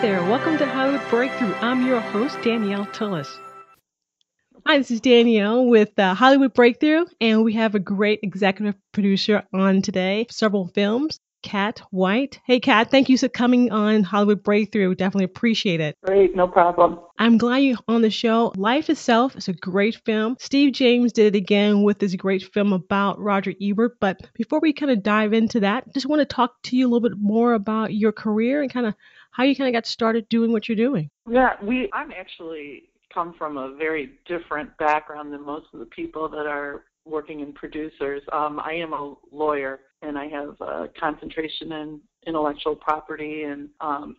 there, welcome to Hollywood Breakthrough. I'm your host, Danielle Tillis. Hi, this is Danielle with Hollywood Breakthrough, and we have a great executive producer on today, several films, Kat White. Hey, Kat, thank you for coming on Hollywood Breakthrough. Definitely appreciate it. Great, no problem. I'm glad you're on the show. Life Itself is a great film. Steve James did it again with this great film about Roger Ebert. But before we kind of dive into that, just want to talk to you a little bit more about your career and kind of how you kind of got started doing what you're doing. Yeah, I'm actually come from a very different background than most of the people that are working in producers. I am a lawyer, and I have a concentration in intellectual property and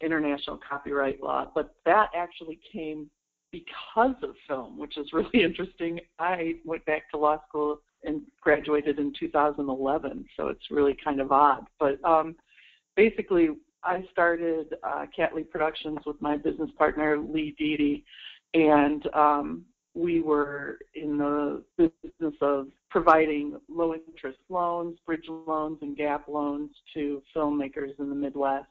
international copyright law. But that actually came because of film, which is really interesting. I went back to law school and graduated in 2011, so it's really kind of odd. But basically, I started Cat Lee Productions with my business partner, Lee Deedy, and we were in the business of providing low-interest loans, bridge loans, and gap loans to filmmakers in the Midwest,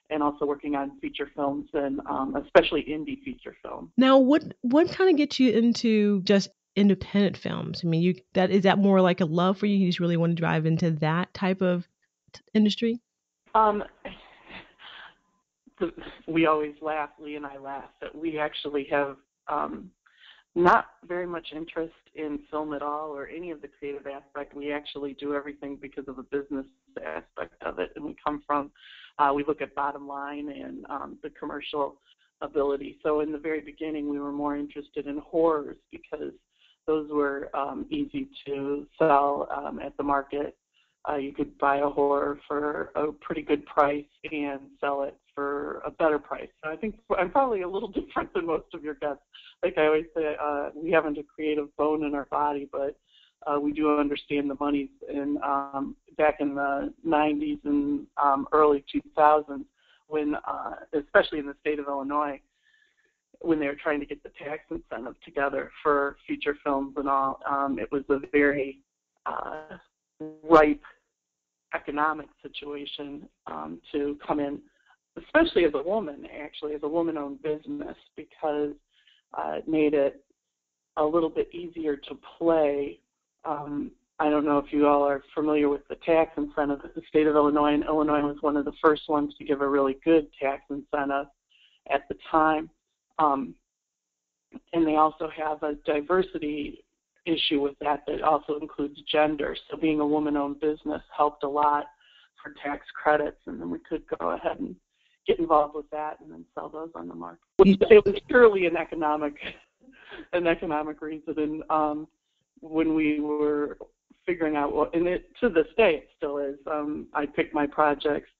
and also working on feature films and especially indie feature films. Now, what kind of gets you into just independent films? I mean, is that more like a love for you? You just really want to drive into that type of industry? We always laugh, Lee and I laugh, that we actually have not very much interest in film at all or any of the creative aspect. We actually do everything because of the business aspect of it. And we look at bottom line and the commercial ability. So in the very beginning, we were more interested in horrors because those were easy to sell at the market. You could buy a horror for a pretty good price and sell it for a better price. So I think I'm probably a little different than most of your guests. Like I always say, we haven't a creative bone in our body, but we do understand the monies. And back in the 90s and early 2000s, when, especially in the state of Illinois, when they were trying to get the tax incentive together for feature films and all, it was a very ripe economic situation to come in, especially as a woman, actually, as a woman-owned business, because it made it a little bit easier to play. I don't know if you all are familiar with the tax incentive at the state of Illinois, and Illinois was one of the first ones to give a really good tax incentive at the time. And they also have a diversity issue with that also includes gender. So being a woman-owned business helped a lot for tax credits, and then we could go ahead and get involved with that and then sell those on the market. It was purely an economic reason. And when we were figuring out and to this day it still is. I pick my projects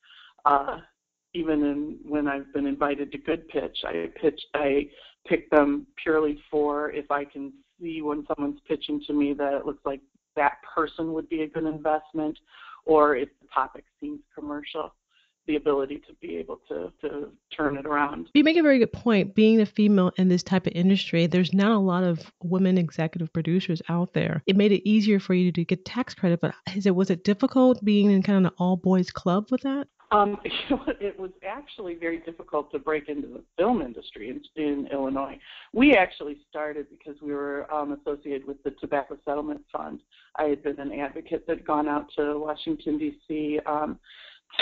even when I've been invited to Good Pitch. I pick them purely for if I can see when someone's pitching to me that it looks like that person would be a good investment, or if the topic seems commercial, the ability to be able to turn it around. You make a very good point. Being a female in this type of industry, there's not a lot of women executive producers out there. It made it easier for you to get tax credit, but was it difficult being in kind of an all-boys club with that? It was actually very difficult to break into the film industry in Illinois. We actually started because we were associated with the Tobacco Settlement Fund. I had been an advocate that had gone out to Washington, D.C.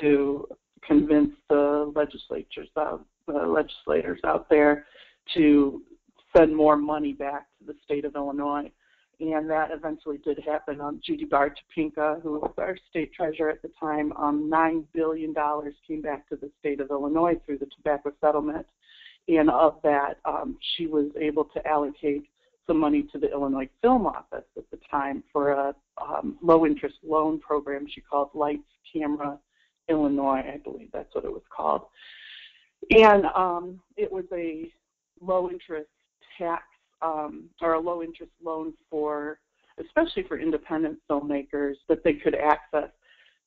To convince the legislators out there to send more money back to the state of Illinois. And that eventually did happen. Judy Bar-Topinka, who was our state treasurer at the time, $9 billion came back to the state of Illinois through the tobacco settlement. And of that, she was able to allocate some money to the Illinois Film Office at the time for a low-interest loan program she called Lights, Camera, Illinois, I believe that's what it was called. And it was a low-interest tax or a low-interest loan especially for independent filmmakers that they could access.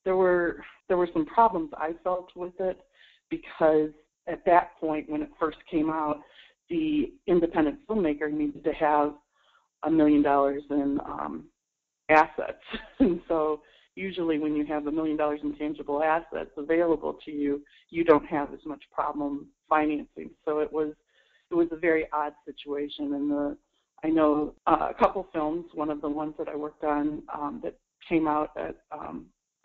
There were some problems I felt with it because at that point when it first came out, the independent filmmaker needed to have $1 million in assets. And so usually when you have $1 million in tangible assets available to you, you don't have as much problem financing. So it was a very odd situation. And I know a couple films. One of the ones that I worked on that came out at,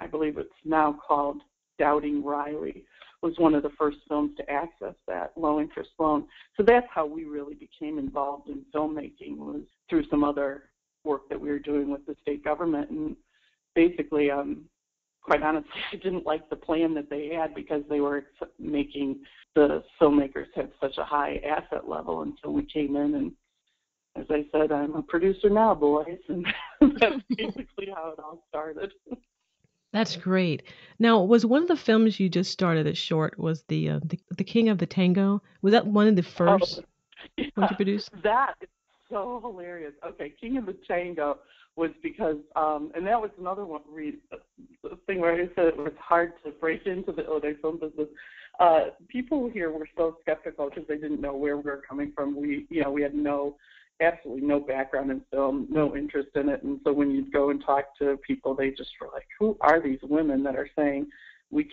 I believe it's now called Doubting Riley, was one of the first films to access that low-interest loan. So that's how we really became involved in filmmaking, was through some other work that we were doing with the state government. And basically, quite honestly, I didn't like the plan that they had because they were making the filmmakers have such a high asset level. And so we came in, and as I said, I'm a producer now, boys. And that's basically how it all started. That's great. Now, was one of the films you just started at short was the King of the Tango? Was that one of the first ones you produced? That is so hilarious. Okay, King of the Tango was because, and that was another one the thing where I said it was hard to break into the Illinois film business. People here were so skeptical because they didn't know where we were coming from. We had absolutely no background in film, no interest in it. And so when you'd go and talk to people, they just were like, who are these women that are saying we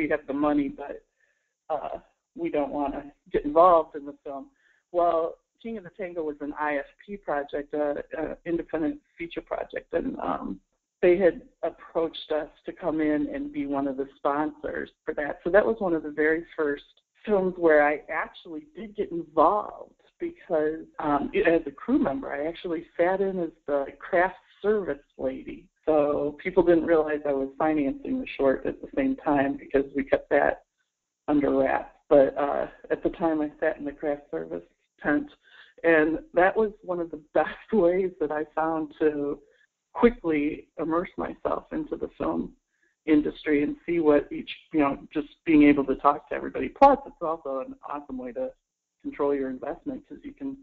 have the money, but we don't want to get involved in the film? Well, King of the Tango was an IFP project, an independent feature project, and they had approached us to come in and be one of the sponsors for that. So that was one of the very first films where I actually did get involved because as a crew member, I actually sat in as the craft service lady. So people didn't realize I was financing the short at the same time because we kept that under wraps. But at the time, I sat in the craft service tent, and that was one of the best ways that I found to quickly immerse myself into the film industry and see what just being able to talk to everybody. Plus, it's also an awesome way to control your investment because you can,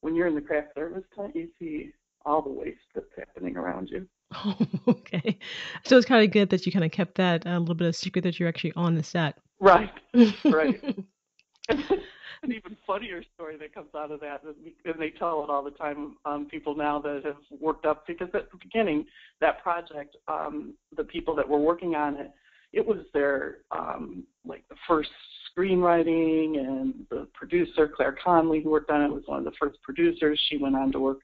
when you're in the craft service tent, you see all the waste that's happening around you. Oh, okay. So it's kind of good that you kind of kept that a little bit of secret that you're actually on the set. Right, right. An even funnier story that comes out of that, and they tell it all the time, people now that have worked up, because at the beginning, that project, the people that were working on it, it was their, the first screenwriting, and the producer, Claire Conley, who worked on it, was one of the first producers. She went on to work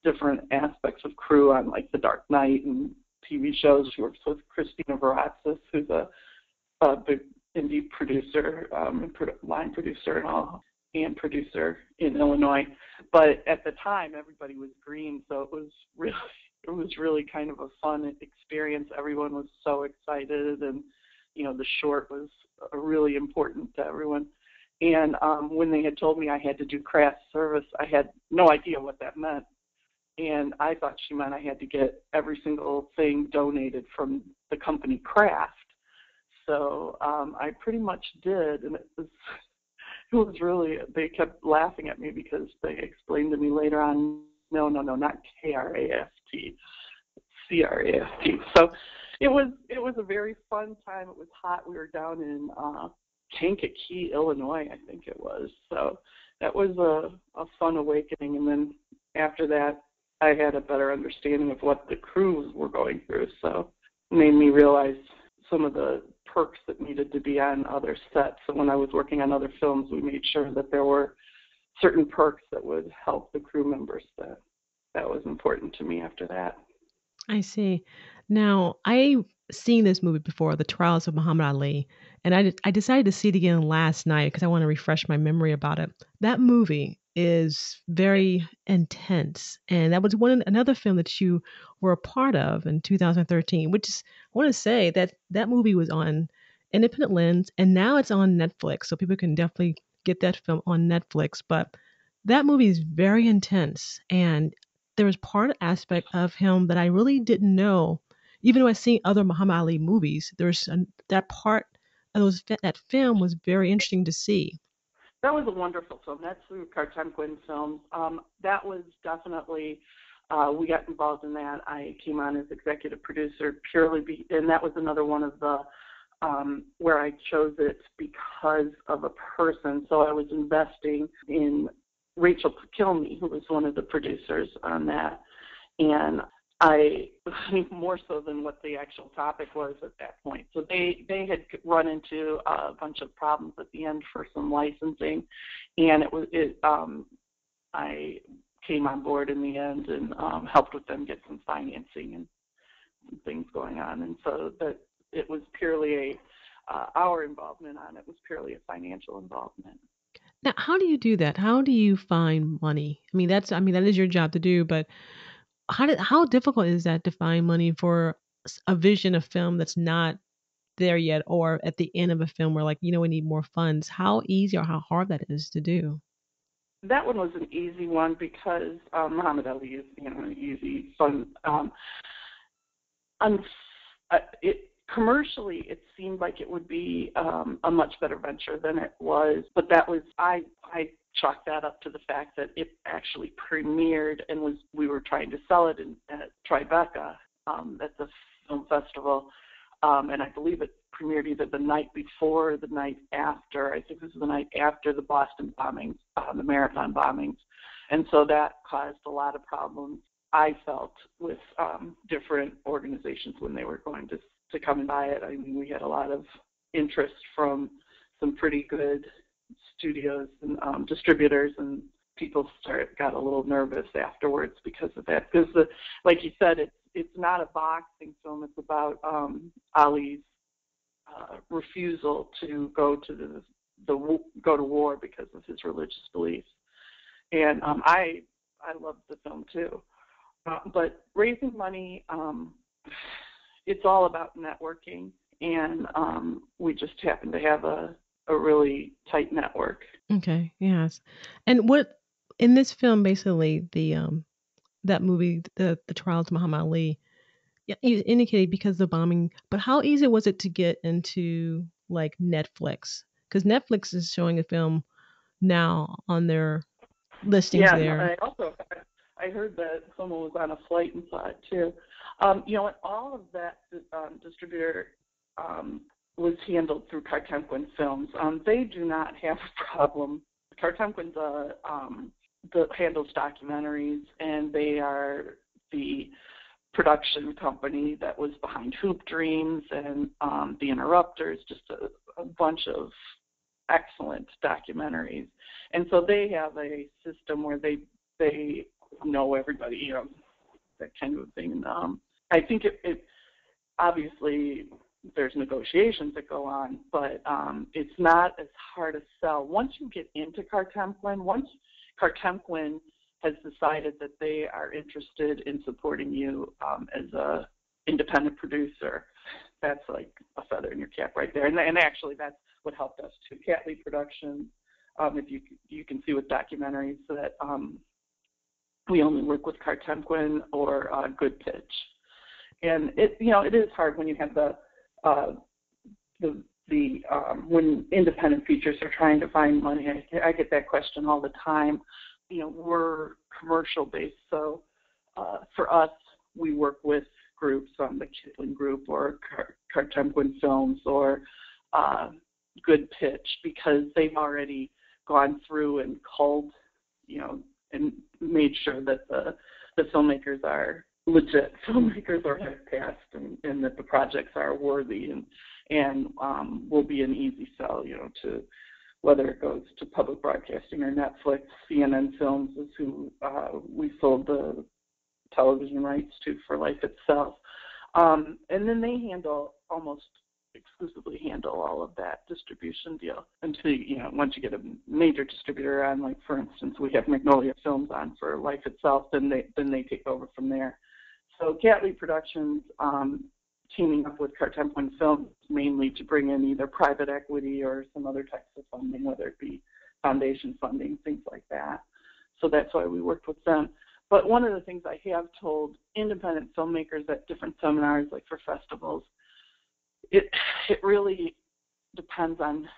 different aspects of crew on, like, The Dark Knight and TV shows. She works with Christina Varatzis, who's a big indie producer, line producer and all, and producer in Illinois. But at the time, everybody was green, so it was really kind of a fun experience. Everyone was so excited, and the short was really important to everyone. And when they had told me I had to do craft service, I had no idea what that meant. And I thought she meant I had to get every single thing donated from the company Kraft. So I pretty much did, and it was really, they kept laughing at me because they explained to me later on, no, not K-R-A-F-T, C-R-A-F-T. So it was a very fun time. It was hot. We were down in Kankakee, Illinois, I think it was. So that was a fun awakening. And then after that, I had a better understanding of what the crews were going through. So it made me realize some of the perks that needed to be on other sets. So when I was working on other films, we made sure that there were certain perks that would help the crew members. That was important to me after that. I see. Now, I've seen this movie before, The Trials of Muhammad Ali, and I decided to see it again last night because I want to refresh my memory about it. That movie is very intense, and that was another film that you were a part of in 2013, which is, I want to say that movie was on Independent Lens, and now it's on Netflix, so people can definitely get that film on Netflix. But that movie is very intense, and there was part aspect of him that I really didn't know. Even though I've seen other Muhammad Ali movies, that part of that film was very interesting to see. That was a wonderful film. That's through Cartemquin Films. That was definitely, we got involved in that. I came on as executive producer and that was another one of the, where I chose it because of a person. So I was investing in Rachel Kilney, who was one of the producers on that. And I more so than what the actual topic was at that point. So they had run into a bunch of problems at the end for some licensing, and I came on board in the end and helped with them get some financing and some things going on. And so that it was purely our involvement on it was purely a financial involvement. Now, how do you do that? How do you find money? That is your job to do, but how difficult is that to find money for a vision of film that's not there yet, or at the end of a film where, like, we need more funds? How easy or how hard that is to do? That one was an easy one because Muhammad Ali is, easy, fun. Commercially, it seemed like it would be a much better venture than it was, but I chalked that up to the fact that it actually premiered and we were trying to sell it at Tribeca at the film festival, and I believe it premiered either the night before or the night after. I think this was the night after the Boston bombings, the marathon bombings, and so that caused a lot of problems, I felt, with different organizations when they were going to come and buy it. I mean, we had a lot of interest from some pretty good studios and distributors, and people got a little nervous afterwards because of that. Because, like you said, it's not a boxing film. It's about Ali's refusal to go to go to war because of his religious beliefs. And I loved the film too. But raising money, it's all about networking, and we just happen to have a really tight network. Okay, yes. And what in this film, basically, that movie, the Trials of Muhammad Ali, you indicated because of the bombing, but how easy was it to get into, like, Netflix? Because Netflix is showing a film now on their listings there. I heard that someone was on a flight and saw it too. And all of that distributor was handled through Cartemquin Films. They do not have a problem. Cartemquin handles documentaries, and they are the production company that was behind Hoop Dreams and The Interrupters, just a bunch of excellent documentaries. And so they have a system where they know everybody, that kind of thing. I think it obviously there's negotiations that go on, but it's not as hard to sell. Once you get into Cartemquin, once Cartemquin has decided that they are interested in supporting you as a independent producer, that's like a feather in your cap right there. And actually that's what helped us too. Catley Productions, if you can see with documentaries that we only work with Cartemquin or Good Pitch. And it is hard when you have when independent features are trying to find money. I get that question all the time. We're commercial based, so for us, we work with groups, the Kipling Group or Cartemquin Films or Good Pitch, because they've already gone through and culled, and made sure that the filmmakers are legit filmmakers or have passed, and that the projects are worthy and will be an easy sell, to whether it goes to public broadcasting or Netflix. CNN Films is who we sold the television rights to for Life Itself. And then they almost exclusively handle all of that distribution deal until, once you get a major distributor on, like, for instance, we have Magnolia Films on for Life Itself, then they take over from there. So Catley Productions teaming up with Cartemquin Films mainly to bring in either private equity or some other types of funding, whether it be foundation funding, things like that. So that's why we worked with them. But one of the things I have told independent filmmakers at different seminars, like for festivals, it really depends on,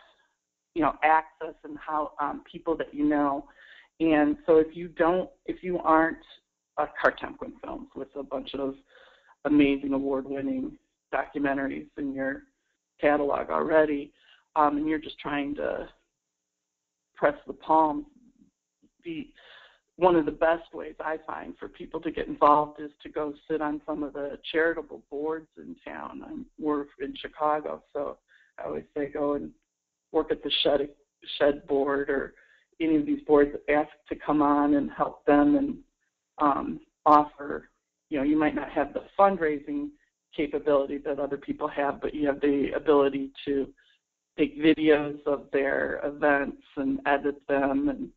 access and how people that you know. And so if you aren't a Cartemquin Films with a bunch of amazing award-winning documentaries in your catalog already, and you're just trying to press the palm, one of the best ways I find for people to get involved is to go sit on some of the charitable boards in town. We're in Chicago, so I always say go and work at the shed board or any of these boards that ask to come on and help them and offer, you might not have the fundraising capability that other people have, but you have the ability to take videos of their events and edit them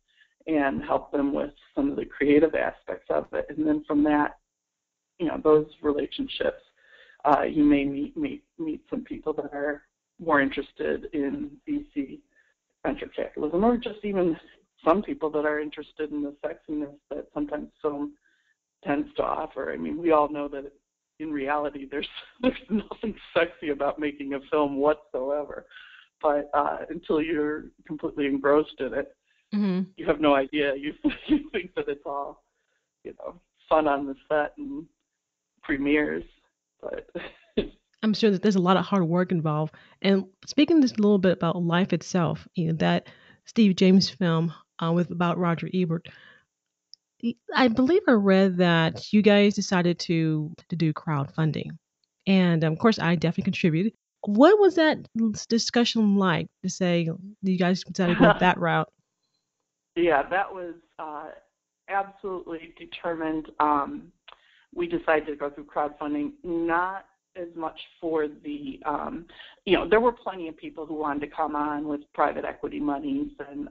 and help them with some of the creative aspects of it. And then from that, those relationships, you may meet some people that are more interested in VC venture capitalism, or just even some people that are interested in the sexiness that sometimes film tends to offer. I mean, we all know that in reality there's nothing sexy about making a film whatsoever, but until you're completely engrossed in it, you have no idea. You think that it's all, fun on the set and premieres, but I'm sure that there's a lot of hard work involved. And speaking just a little bit about life itself, that Steve James film about Roger Ebert, I believe I read that you guys decided to do crowdfunding. And of course, I definitely contributed. What was that discussion like to say you guys decided to go that route? Yeah, that was absolutely determined. We decided to go through crowdfunding, not as much for the, there were plenty of people who wanted to come on with private equity monies and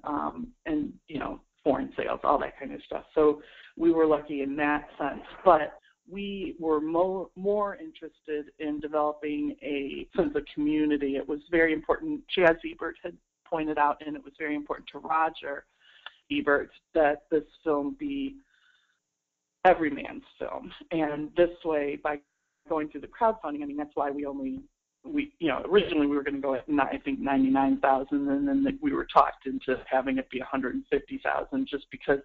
foreign sales, all that kind of stuff. So we were lucky in that sense. But we were more interested in developing a sense of community. It was very important. Chaz Ebert had pointed out, and it was very important to Roger Ebert, that this film be every man's film. And this way, by going through the crowdfunding, I mean, that's why originally we were going to go at, I think, 99,000, and then we were talked into having it be 150,000, just because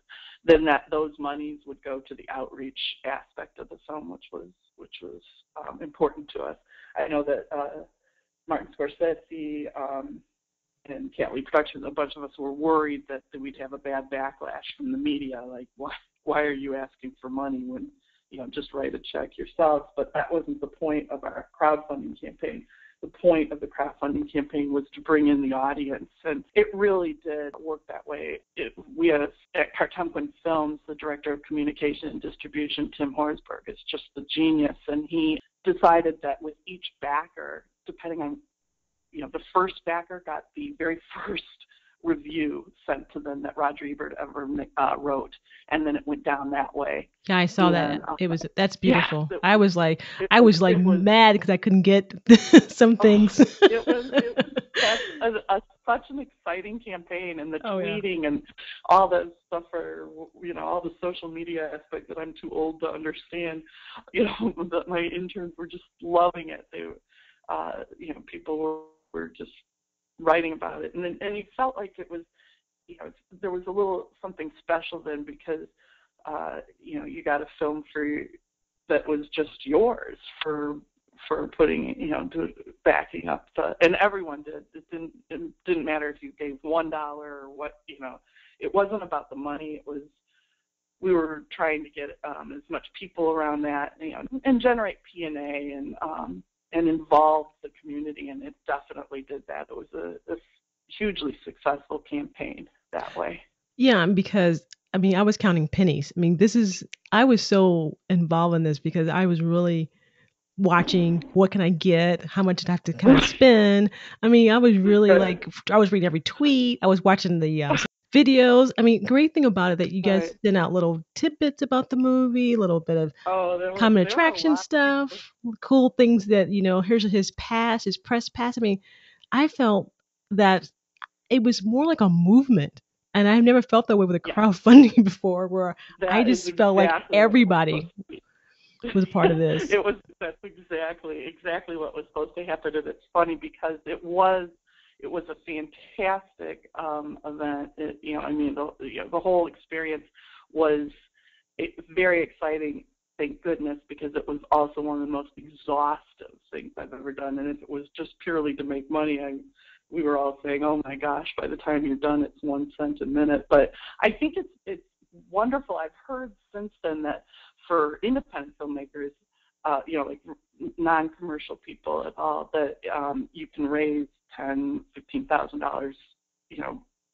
then those monies would go to the outreach aspect of the film, which was important to us. I know that Martin Scorsese and Cat Lee Productions, a bunch of us were worried that we'd have a bad backlash from the media, like why are you asking for money when just write a check yourself. But that wasn't the point of our crowdfunding campaign. The point of the crowdfunding campaign was to bring in the audience, and it really did work that way. We had at Cartemquin Films, the director of communication and distribution, Tim Horsberg, is just the genius, and he decided that with each backer, depending on, the first backer got the very first review sent to them that Roger Ebert ever wrote, and then it went down that way. Yeah, I saw that. That's beautiful. Yeah, I was mad because I couldn't get some things. It was such an exciting campaign, and the tweeting and all that stuff for all the social media aspect that I'm too old to understand. That my interns were just loving it. They, people were just writing about it, and it felt like it was, there was a little something special then, because you got a film that was just yours for putting, backing up and everyone did. It didn't matter if you gave $1 or what, it wasn't about the money. We were trying to get as much people around that, and generate P&A and involve the community, and it definitely did that. It was a hugely successful campaign that way. Yeah, because, I was counting pennies. I was so involved in this because I was really watching what can I get, how much did I have to kind of spend. I was really I was reading every tweet. I was watching the videos. Great thing about it that you guys sent out little tidbits about the movie, a little bit of common attraction stuff, cool things that, here's his pass, his press pass. I felt that it was more like a movement. And I've never felt that way with a crowdfunding before, where I just felt like everybody was part of this. That's exactly what was supposed to happen. And it's funny because it was a fantastic event. The whole experience was very exciting, thank goodness, because it was also one of the most exhaustive things I've ever done. And if it was just purely to make money, we were all saying, oh my gosh, by the time you're done, it's 1 cent a minute. But I think it's wonderful. I've heard since then that for independent filmmakers, like non-commercial people at all, that you can raise $10,000, $15,000,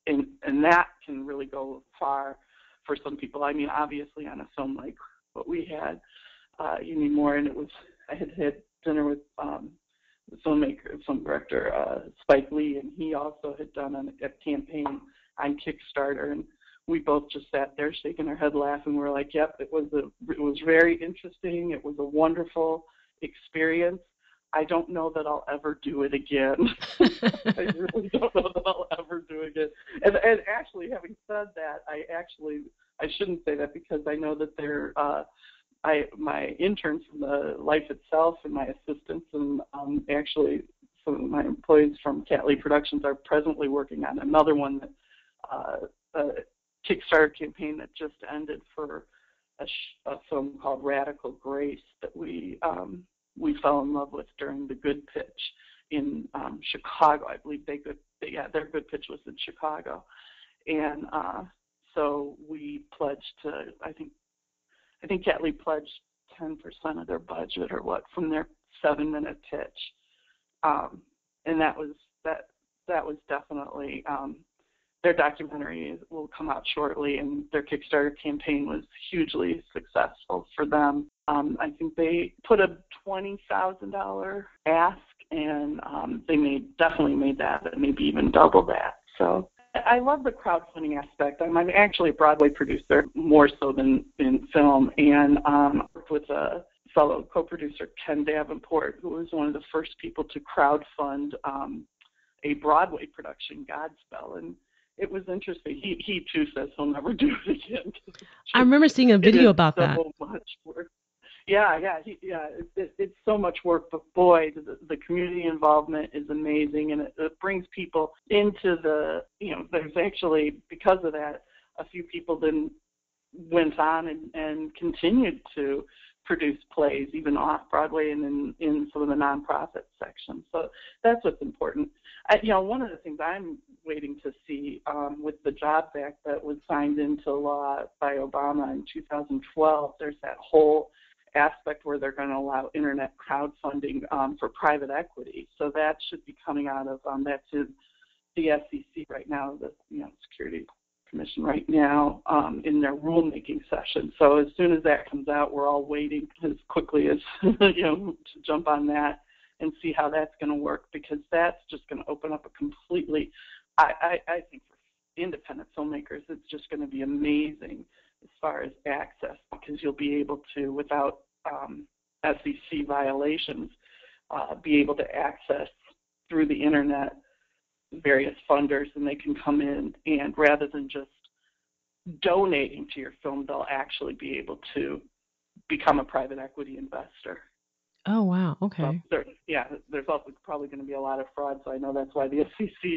and that can really go far for some people. I mean, obviously on a film like what we had, you need more. And I had dinner with the filmmaker, film director, Spike Lee, and he also had done a campaign on Kickstarter, and we both just sat there shaking our head laughing. We're like, yep, it was very interesting. It was a wonderful experience. I don't know that I'll ever do it again. I really don't know that I'll ever do it again. And actually, having said that, I shouldn't say that, because I know that my interns from the Life Itself and my assistants and actually some of my employees from Cat Lee Productions are presently working on another one, a Kickstarter campaign that just ended for a film called Radical Grace that we fell in love with during the Good Pitch in Chicago. I believe their Good Pitch was in Chicago, and so we pledged to, I think Cat Lee pledged 10% of their budget or what from their 7-minute pitch, and that was definitely. Their documentary will come out shortly, and their Kickstarter campaign was hugely successful for them. I think they put a $20,000 ask, and they definitely made that, and maybe even double that. So I love the crowdfunding aspect. I'm actually a Broadway producer, more so than in film, and worked with a fellow co-producer, Ken Davenport, who was one of the first people to crowdfund a Broadway production, Godspell, and it was interesting. He too says he'll never do it again. I remember seeing a video about that. So much work. Yeah. It's so much work, but boy, the community involvement is amazing, and it brings people into the. There's actually, because of that, a few people then went on and continued to produce plays, even off Broadway and in some of the nonprofit sections. So that's what's important. One of the things I'm waiting to see with the Jobs Act that was signed into law by Obama in 2012, there's that whole aspect where they're going to allow internet crowdfunding for private equity. So that should be coming out of that's in the SEC right now, the Security Commission right now in their rulemaking session. So as soon as that comes out, we're all waiting as quickly as to jump on that and see how that's going to work, because that's just going to open up a completely. I think for independent filmmakers, it's just going to be amazing as far as access, because you'll be able to, without SEC violations, be able to access through the internet various funders, and they can come in, and rather than just donating to your film, they'll actually be able to become a private equity investor. Oh, wow. Okay. So there's also probably going to be a lot of fraud, so I know that's why the SEC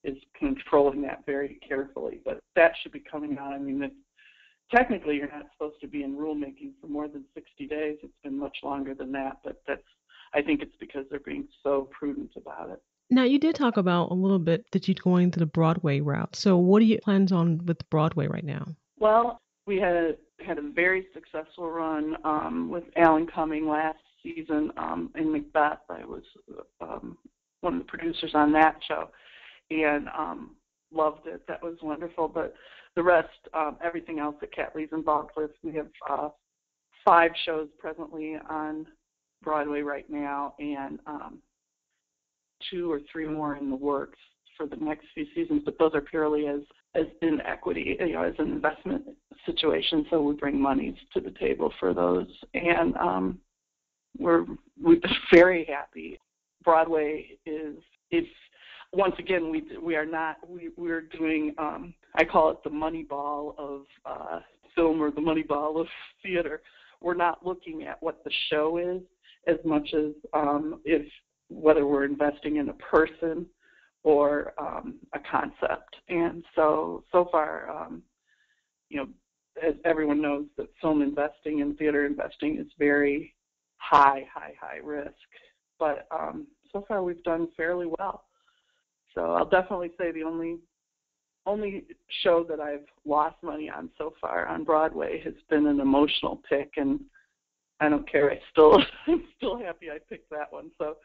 is controlling that very carefully. But that should be coming out. I mean, technically you're not supposed to be in rulemaking for more than 60 days. It's been much longer than that, but I think it's because they're being so prudent about it. Now, you did talk about a little bit that you're going to the Broadway route. So what are your plans on with Broadway right now? Well, we had a very successful run with Alan Cumming last season in Macbeth. I was one of the producers on that show, and loved it. That was wonderful. But the rest, everything else that Cat Lee's involved with, we have 5 shows presently on Broadway right now, and 2 or 3 more in the works for the next few seasons, but those are purely as in equity, as an investment situation. So we bring monies to the table for those, and we're very happy. Broadway is once again we're doing I call it the money ball of film, or the money ball of theater. We're not looking at what the show is as much as whether we're investing in a person or a concept. And so far, as everyone knows, that film investing and theater investing is very high risk. But so far we've done fairly well. So I'll definitely say the only only show that I've lost money on so far on Broadway has been an emotional pick, and I don't care. I'm still happy I picked that one. So,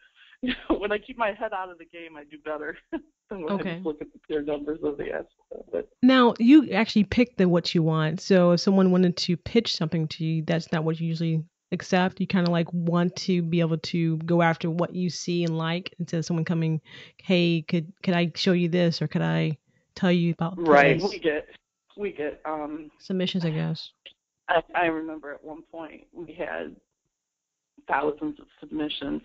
when I keep my head out of the game, I do better than when I just look at the pure numbers of the estimate. Now, you actually pick what you want. So if someone wanted to pitch something to you, that's not what you usually accept. You kind of like want to be able to go after what you see and like, instead of someone coming, hey, could I show you this, or could I tell you about this? Right. We get submissions, I guess. I remember at one point we had thousands of submissions.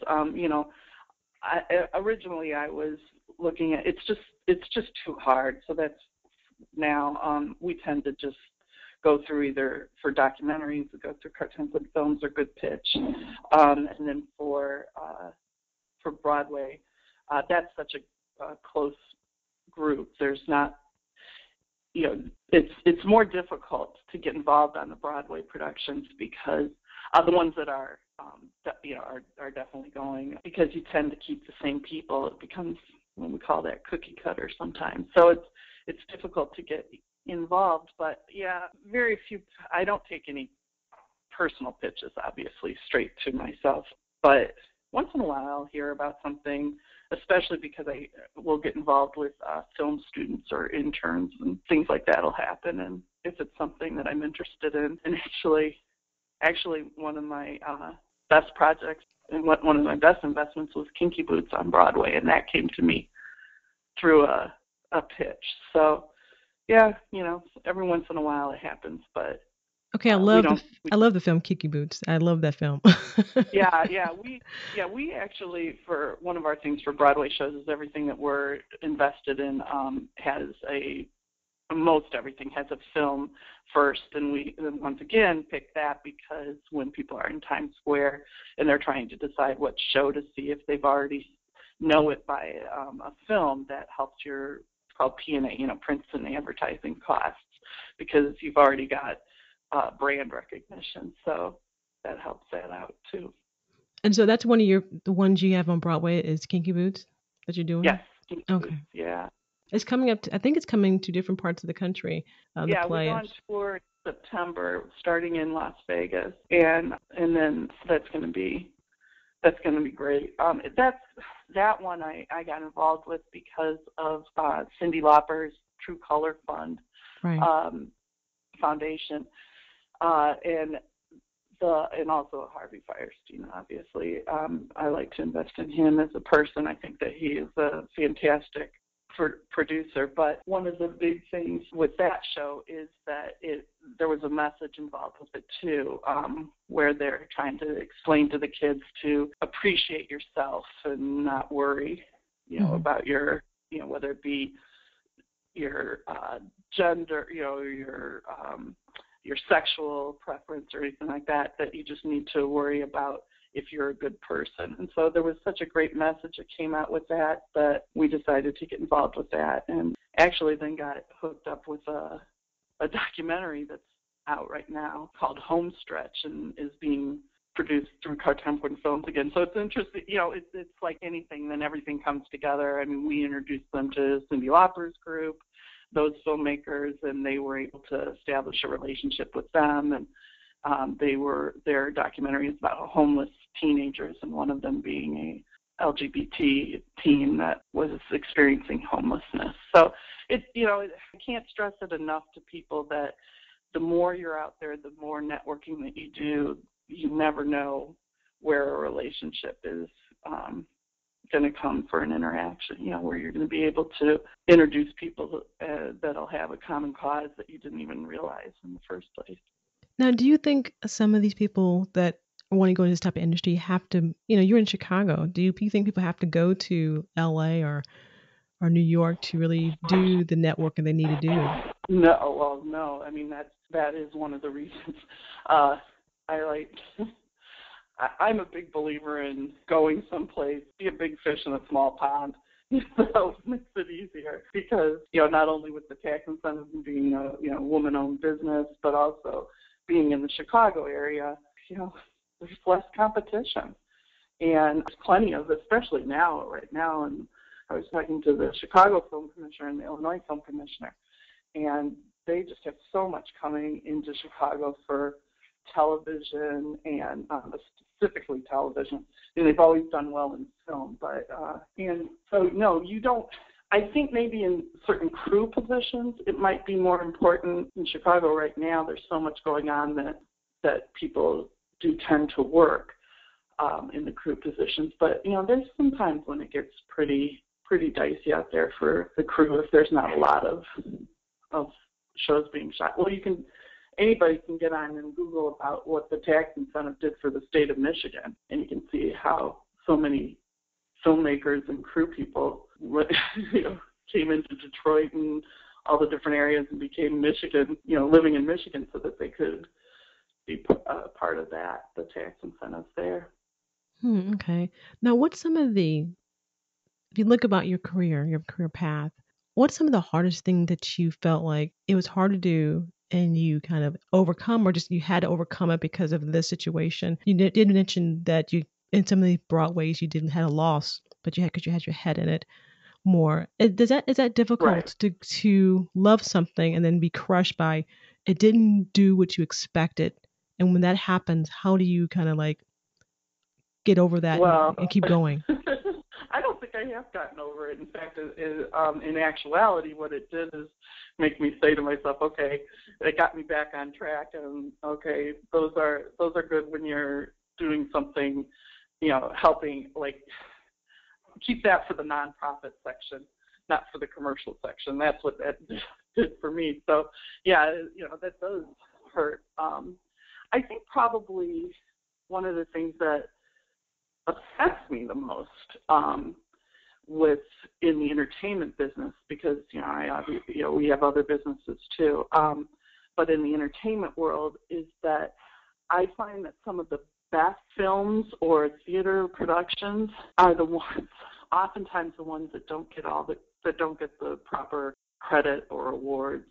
Originally I was looking at it's just too hard. So that's now we tend to just go through either for documentaries, we go through contemporary films or good pitch, and then for Broadway, that's such a close group. There's not, it's more difficult to get involved on the Broadway productions because the ones that are definitely going, because you tend to keep the same people. It becomes, what we call that, cookie cutter sometimes. So it's difficult to get involved. But yeah, very few. I don't take any personal pitches, obviously, straight to myself. But once in a while, I'll hear about something, especially because I will get involved with film students or interns, and things like that will happen. And if it's something that I'm interested in, and actually one of my best projects and one of my best investments was Kinky Boots on Broadway, and that came to me through a pitch. So yeah, every once in a while it happens, but okay, I love the film Kinky Boots. I love that film. We actually, for one of our things for Broadway shows, is everything that we're invested in most everything has a film first, and we once again pick that because when people are in Times Square and they're trying to decide what show to see, if they've already know it by a film, that helps it's called P&A, prints and advertising costs, because you've already got brand recognition. So that helps that out too. And so that's one of the ones you have on Broadway is Kinky Boots that you're doing? Yes. Okay. Boots, yeah. It's coming up. I think it's coming to different parts of the country. We go on tour in September, starting in Las Vegas, and then that's going to be great. That one I got involved with because of Cyndi Lauper's True Color Fund Foundation, and also Harvey Fierstein. Obviously, I like to invest in him as a person. I think that he is a fantastic producer. But one of the big things with that show is that there was a message involved with it too, where they're trying to explain to the kids to appreciate yourself and not worry, about your, whether it be your gender, your sexual preference or anything like that, that you just need to worry about if you're a good person. And so there was such a great message that came out with that we decided to get involved with that, and actually then got hooked up with a documentary that's out right now called Home Stretch, and is being produced through Contemporary Films again. So it's interesting, it's like anything, then everything comes together. I mean, we introduced them to Cyndi Lauper's group, those filmmakers, and they were able to establish a relationship with them, and their documentary is about homeless teenagers, and one of them being a LGBT teen that was experiencing homelessness. So I can't stress it enough to people that the more you're out there, the more networking that you do, you never know where a relationship is going to come for an interaction, where you're going to be able to introduce people that'll have a common cause that you didn't even realize in the first place. Now, do you think some of these people that want to go into this type of industry have to, you're in Chicago, do you think people have to go to LA or New York to really do the networking they need to do? No. I mean, that is one of the reasons I'm a big believer in going someplace, be a big fish in a small pond. So it makes it easier because, not only with the tax incentives and being a woman-owned business, but also being in the Chicago area, there's less competition. And there's plenty of, especially right now, and I was talking to the Chicago Film Commissioner and the Illinois Film Commissioner, and they just have so much coming into Chicago for television and specifically television. And they've always done well in film, but and so no, you don't. I think maybe in certain crew positions it might be more important. In Chicago right now, there's so much going on that people do tend to work in the crew positions. But there's sometimes when it gets pretty dicey out there for the crew if there's not a lot of shows being shot. Well, anybody can get on and Google about what the tax incentive did for the state of Michigan, and you can see how so many filmmakers and crew people came into Detroit and all the different areas and became Michigan, living in Michigan so that they could be part of that, the tax incentives there. Okay. Now, what's some of if you look about your career path, what's some of the hardest thing that you felt like it was hard to do and you kind of overcome, or just you had to overcome it because of this situation? You did mention that in some of these Broadways, you didn't have a loss, but because you had your head in it more. Is that difficult Right. to love something and then be crushed by it didn't do what you expected? And when that happens, how do you kind of like get over that Well, and keep going? I don't think I have gotten over it. In fact, in actuality, what it did is make me say to myself, okay, it got me back on track, and okay, those are good when you're doing something, helping, like, keep that for the nonprofit section, not for the commercial section. That's what that did for me. So, yeah, that does hurt. I think probably one of the things that upsets me the most in the entertainment business, because we have other businesses too, but in the entertainment world, is that I find that some of the best films or theater productions are oftentimes the ones that don't get the proper credit or awards,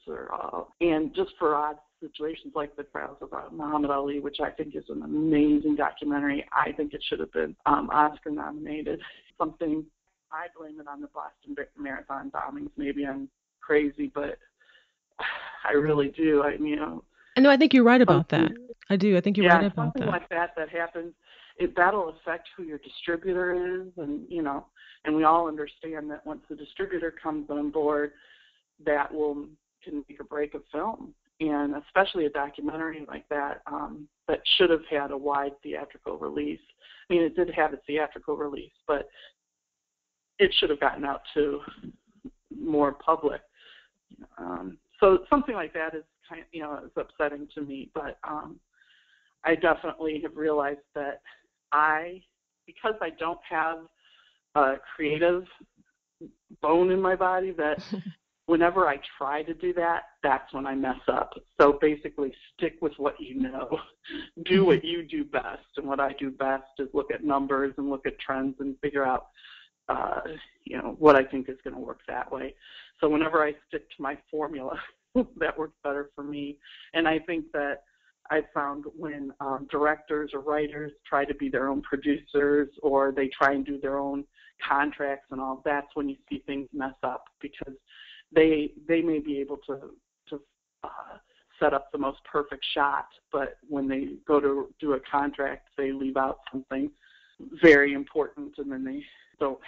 and just for odd situations like the trials of Muhammad Ali, which I think is an amazing documentary. I think it should have been Oscar nominated. Something, I blame it on the Boston Marathon bombings. Maybe I'm crazy, but I really do. I know, I think you're right about that. I do. I think you're right about something that. like that happens. That'll affect who your distributor is, and we all understand that once the distributor comes on board, that can make or break a film, and especially a documentary like that that should have had a wide theatrical release. I mean, it did have a theatrical release, but it should have gotten out to more public. So something like that is kind of, is upsetting to me, but I definitely have realized that because I don't have a creative bone in my body, that whenever I try to do that, that's when I mess up. So basically, stick with what you know. Do what you do best. And what I do best is look at numbers and look at trends and figure out, what I think is going to work that way. So whenever I stick to my formula, that works better for me. And I think that I found when directors or writers try to be their own producers, or they try and do their own contracts and all, that's when you see things mess up, because they may be able to set up the most perfect shot, but when they go to do a contract, they leave out something very important, and then they don't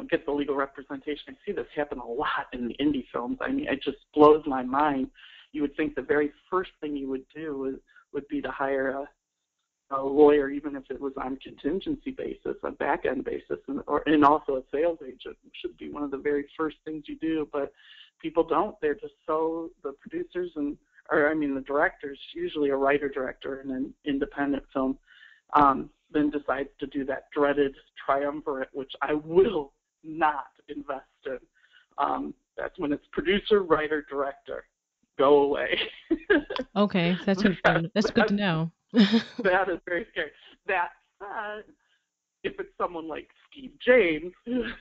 get the legal representation. I see this happen a lot in the indie films. I mean, it just blows my mind. You would think the very first thing you would do would be to hire a lawyer, even if it was on contingency basis, on back-end basis, and also a sales agent should be one of the very first things you do, but people don't. They're just the producers the directors, usually a writer-director in an independent film, then decides to do that dreaded triumvirate, which I will not invest in. That's when it's producer, writer, director. Go away. Okay, that's good to know. That is very scary. That said, if it's someone like Steve James, then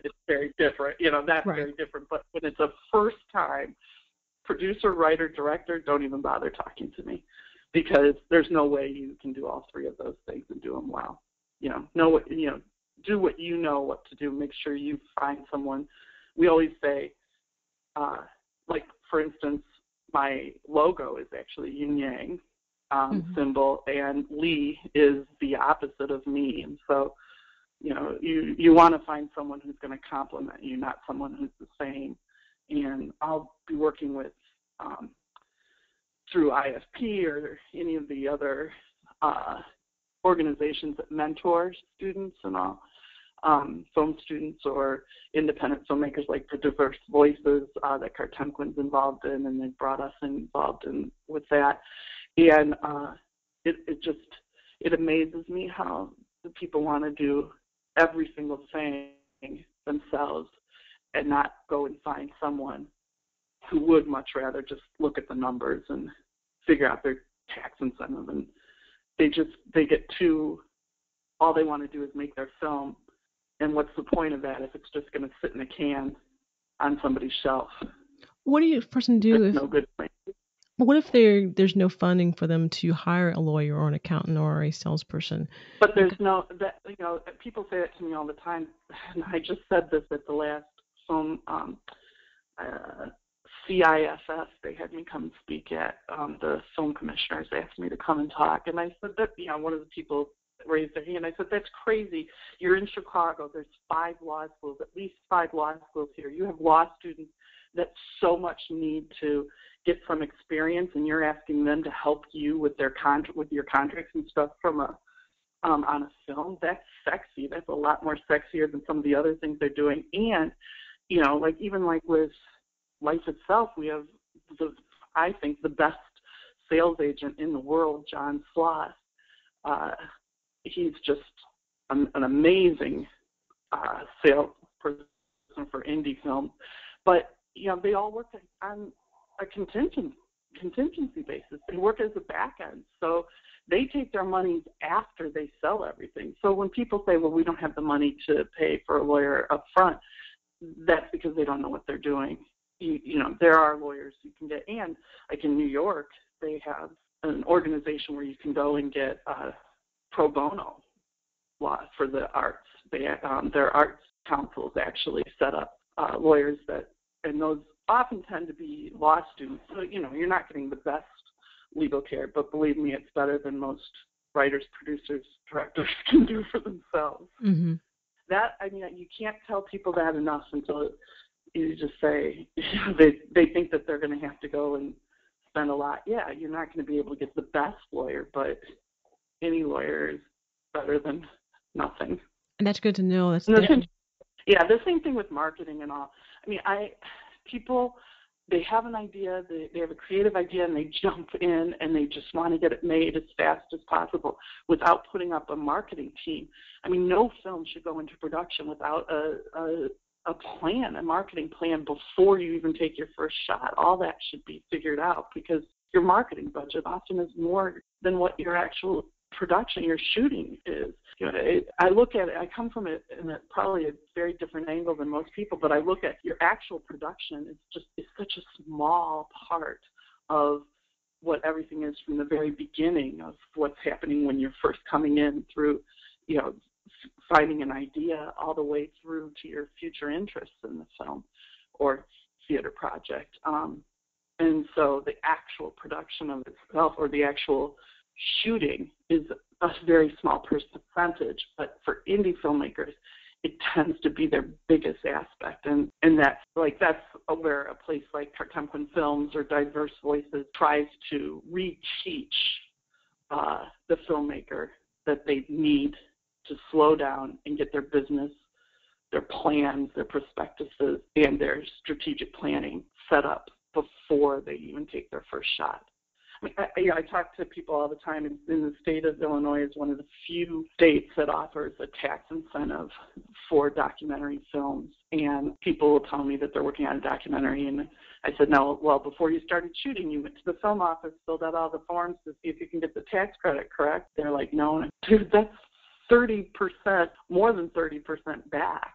it's very different. That's right. very different. But when it's a first time producer, writer, director, don't even bother talking to me, because there's no way you can do all three of those things and do them well. Do what you know what to do. Make sure you find someone. We always say, like for instance, my logo is actually yin yang symbol, and Lee is the opposite of me. And so, you want to find someone who's going to complement you, not someone who's the same. And I'll be working with, through IFP or any of the other organizations that mentor students and all, film students or independent filmmakers, like the Diverse Voices that Kartemquin's involved in, and they brought us involved in with that. And it amazes me how the people want to do every single thing themselves and not go and find someone who would much rather just look at the numbers and figure out their tax incentive. And they get too, all they want to do is make their film. And what's the point of that if it's just going to sit in a can on somebody's shelf? What do you person do That's if no good thing. What if there's no funding for them to hire a lawyer or an accountant or a salesperson? But there's no, that, people say that to me all the time, and I just said this at the last film CIFF. They had me come speak at, the film commissioners asked me to come and talk, and I said that, one of the people raised their hand. I said, that's crazy. You're in Chicago. There's 5 law schools, at least 5 law schools here. You have law students that so much need to get some experience, and you're asking them to help you with their with your contracts and stuff from on a film. That's sexy. That's a lot more sexier than some of the other things they're doing. And even with Life Itself, we have I think the best sales agent in the world, John Sloss. He's just an amazing salesperson for indie films. But they all work on a contingency basis. They work as a back end. So they take their monies after they sell everything. So when people say, well, we don't have the money to pay for a lawyer up front, that's because they don't know what they're doing. There are lawyers you can get. And like in New York, they have an organization where you can go and get pro bono law for the arts. Their arts councils actually set up lawyers and those often tend to be law students. So, you're not getting the best legal care, but believe me, it's better than most writers, producers, directors can do for themselves. Mm-hmm. You can't tell people that enough until you just say, they think that they're going to have to go and spend a lot. Yeah, you're not going to be able to get the best lawyer, but any lawyer is better than nothing. And that's good to know. The same thing with marketing and all. People, they have an idea, they have a creative idea, and they jump in and they just want to get it made as fast as possible without putting up a marketing team. No film should go into production without a plan, a marketing plan before you even take your first shot. All that should be figured out because your marketing budget often is more than what your actual production, your shooting is. I look at it, I come from it in probably a very different angle than most people, but I look at your actual production, it's such a small part of what everything is from the very beginning of what's happening when you're first coming in through, finding an idea all the way through to your future interests in the film or theater project. And so the actual production of itself or the actual shooting is a very small percentage, but for indie filmmakers, it tends to be their biggest aspect. And that's where a place like Kartemquin Films or Diverse Voices tries to reteach the filmmaker that they need to slow down and get their business, their plans, their prospectuses, and their strategic planning set up before they even take their first shot. I talk to people all the time, and in the state of Illinois is one of the few states that offers a tax incentive for documentary films. And people will tell me that they're working on a documentary, and I said, no, well, before you started shooting, you went to the film office, filled out all the forms to see if you can get the tax credit, correct? They're like, no. Dude, that's 30%, more than 30% back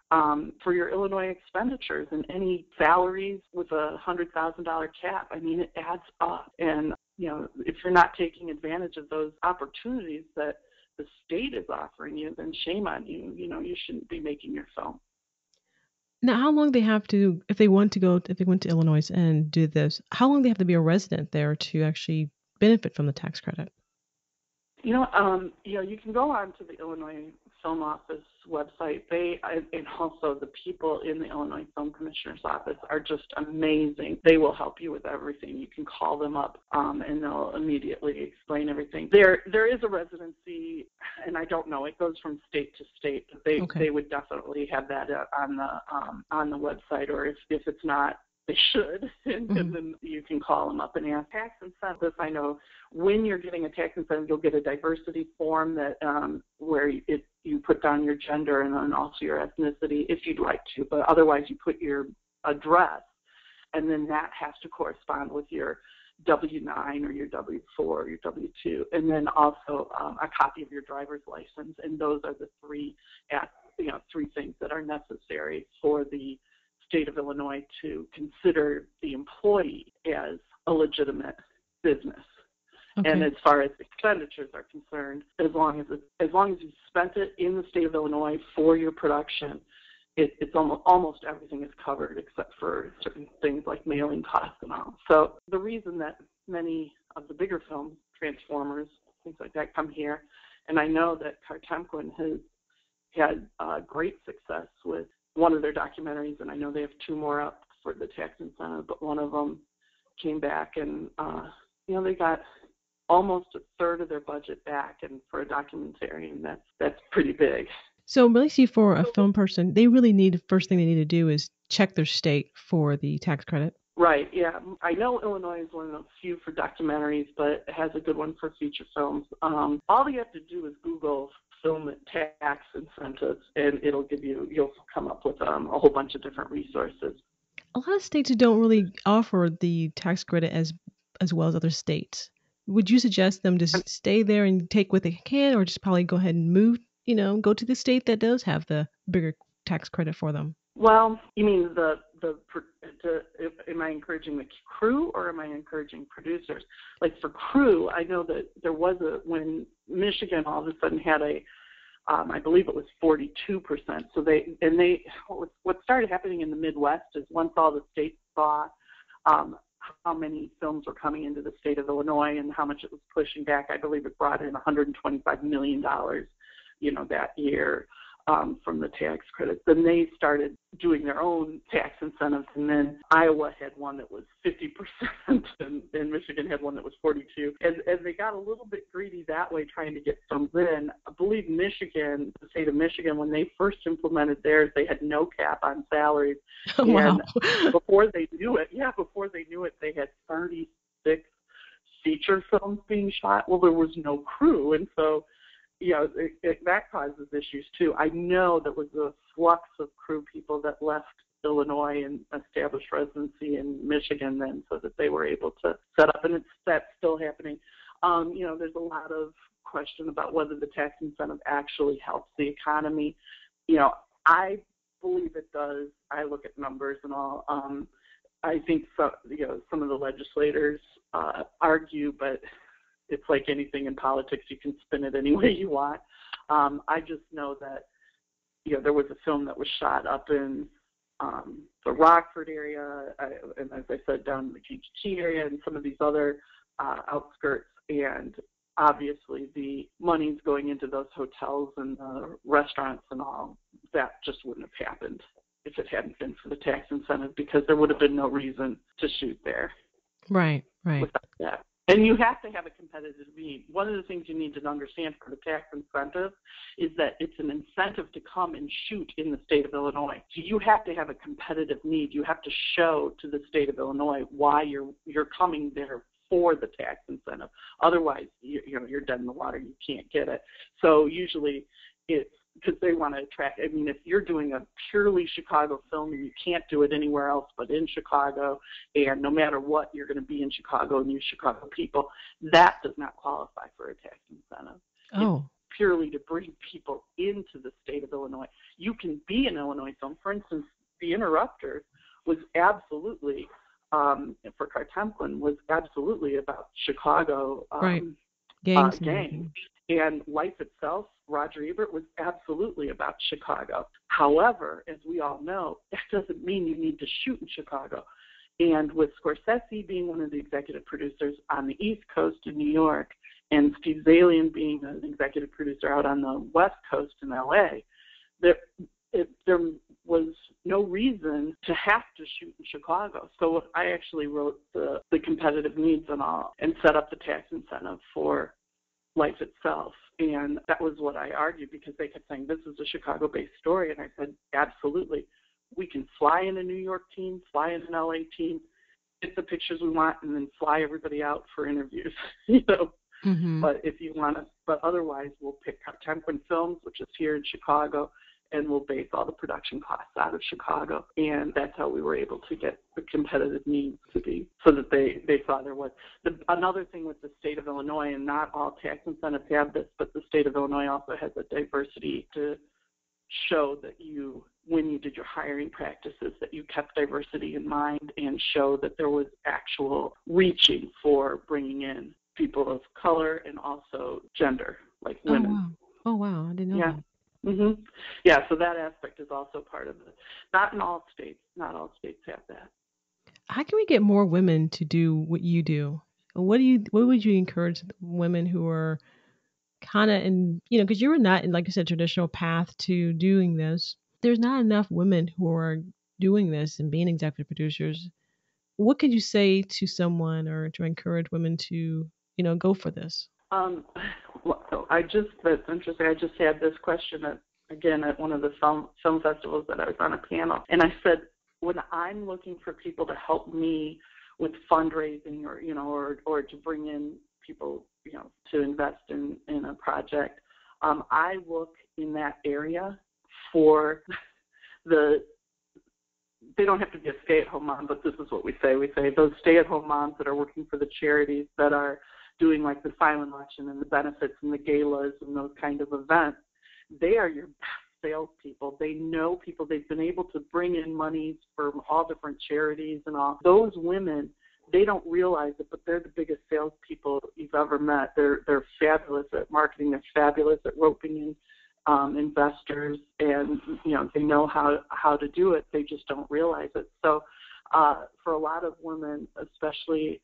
for your Illinois expenditures and any salaries with a $100,000 cap. It adds up. And if you're not taking advantage of those opportunities that the state is offering you, then shame on you. You shouldn't be making your film. Now, how long they have to, if they want to go, if they went to Illinois and do this, how long they have to be a resident there to actually benefit from the tax credit? You can go on to the Illinois Film Office website. And also the people in the Illinois Film Commissioner's office are just amazing. They will help you with everything. You can call them up, and they'll immediately explain everything. There is a residency, and I don't know. It goes from state to state. They would definitely have that on the website, or if it's not, they should, and then you can call them up and ask. Tax incentives, I know when you're getting a tax incentive, you'll get a diversity form that where you put down your gender and then also your ethnicity if you'd like to, but otherwise you put your address, and then that has to correspond with your W-9 or your W-4 or your W-2, and then also a copy of your driver's license, and those are the three things that are necessary for the state of Illinois to consider the employee as a legitimate business. Okay. And as far as expenditures are concerned, as long as you spent it in the state of Illinois for your production, it's almost everything is covered except for certain things like mailing costs and all. So the reason that many of the bigger films, Transformers, things like that, come here, and I know that Cartemquin has had great success with one of their documentaries, and I know they have two more up for the tax incentive, but one of them came back and, they got almost a third of their budget back, and for a documentary, and that's pretty big. So really, see, for a film person, they really need, first thing they need to do is check their state for the tax credit. Right, yeah. I know Illinois is one of the few for documentaries, but it has a good one for feature films. All you have to do is Google film tax incentives, and you'll come up with a whole bunch of different resources. A lot of states don't really offer the tax credit as well as other states. Would you suggest them to stay there and take what they can, or just probably go ahead and move, go to the state that does have the bigger tax credit for them? Well, you mean am I encouraging the crew or am I encouraging producers? Like for crew, I know that there was when Michigan all of a sudden had I believe it was 42%. So what started happening in the Midwest is once all the states saw how many films were coming into the state of Illinois and how much it was pushing back, I believe it brought in $125 million, that year. From the tax credits. Then they started doing their own tax incentives, and then Iowa had one that was 50%, and Michigan had one that was 42%. As they got a little bit greedy that way, trying to get films in, I believe the state of Michigan, when they first implemented theirs, they had no cap on salaries. Oh, wow. And before they knew it, they had 36 feature films being shot. Well, there was no crew, and so that causes issues too. I know there was a flux of crew people that left Illinois and established residency in Michigan then, so that they were able to set up, and that's still happening. There's a lot of question about whether the tax incentive actually helps the economy. I believe it does. I look at numbers and all. I think some of the legislators argue, but it's like anything in politics, you can spin it any way you want. I just know that, there was a film that was shot up in the Rockford area, and as I said, down in the Kankakee area and some of these other outskirts, and obviously the money's going into those hotels and the restaurants and all. That just wouldn't have happened if it hadn't been for the tax incentive, because there would have been no reason to shoot there. Right. Without that. And you have to have a competitive need. One of the things you need to understand for the tax incentive is that it's an incentive to come and shoot in the state of Illinois. So you have to have a competitive need. You have to show to the state of Illinois why you're coming there for the tax incentive. Otherwise, you're dead in the water. You can't get it. So usually it's because they want to attract. I mean, if you're doing a purely Chicago film, you can't do it anywhere else but in Chicago, and no matter what, you're going to be in Chicago and use Chicago people. That does not qualify for a tax incentive. Oh. It's purely to bring people into the state of Illinois. You can be an Illinois film. For instance, The Interrupters was absolutely, for Cartemquin, was absolutely about Chicago right. Gangs. Gangs. And Life Itself, Roger Ebert, was absolutely about Chicago. However, as we all know, that doesn't mean you need to shoot in Chicago. And with Scorsese being one of the executive producers on the East Coast in New York, and Steve Zalian being an executive producer out on the West Coast in L.A., there was no reason to have to shoot in Chicago. So I actually wrote the competitive needs and all, and set up the tax incentive for Life Itself. And that was what I argued, because they kept saying, this is a Chicago-based story. And I said, absolutely. We can fly in a New York team, fly in an LA team, get the pictures we want, and then fly everybody out for interviews, you know. Mm-hmm. But if you want to, but otherwise we'll pick Templin Films, which is here in Chicago, and we'll base all the production costs out of Chicago. And that's how we were able to get the competitive needs to be, so that they saw there was. Another thing with the state of Illinois, and not all tax incentives have this, but the state of Illinois also has a diversity to show that you, when you did your hiring practices, that you kept diversity in mind and show that there was actual reaching for bringing in people of color and also gender, like women. Oh, wow. I didn't know that. Mm-hmm. Yeah, so that aspect is also part of it. Not in all states. Not all states have that. How can we get more women to do what you do? What would you encourage women who are kind of in, because you were not in, like you said, traditional path to doing this. There's not enough women who are doing this and being executive producers. What could you say to someone, or to encourage women to, go for this? That's interesting. I just had this question at one of the film festivals that I was on a panel, and I said, when I'm looking for people to help me with fundraising, or to bring in people, to invest in a project, I look in that area for they don't have to be a stay-at-home mom, but this is what we say. We say those stay-at-home moms that are working for the charities that are doing like the silent auction and the benefits and the galas and those kind of events, they are your best salespeople. They know people. They've been able to bring in money from all different charities and all. Those women, they don't realize it, but they're the biggest salespeople you've ever met. They're fabulous at marketing. They're fabulous at roping in investors, and they know how to do it. They just don't realize it. So for a lot of women, especially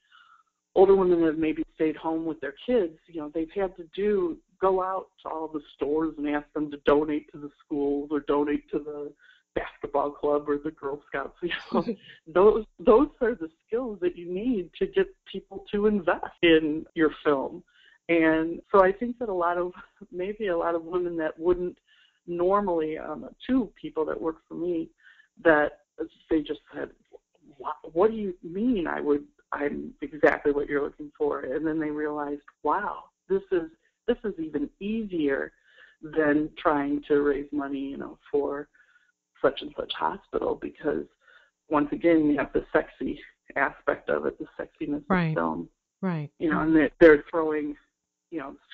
older women that have maybe stayed home with their kids, they've had to go out to all the stores and ask them to donate to the schools or donate to the basketball club or the Girl Scouts. Those are the skills that you need to get people to invest in your film. And so I think that a lot of women that wouldn't normally, two people that work for me, that they just said, what do you mean I'm exactly what you're looking for? And then they realized, wow, this is even easier than trying to raise money, for such and such hospital, because once again, you have the sexy aspect of it, the sexiness of film. Right. And they're throwing,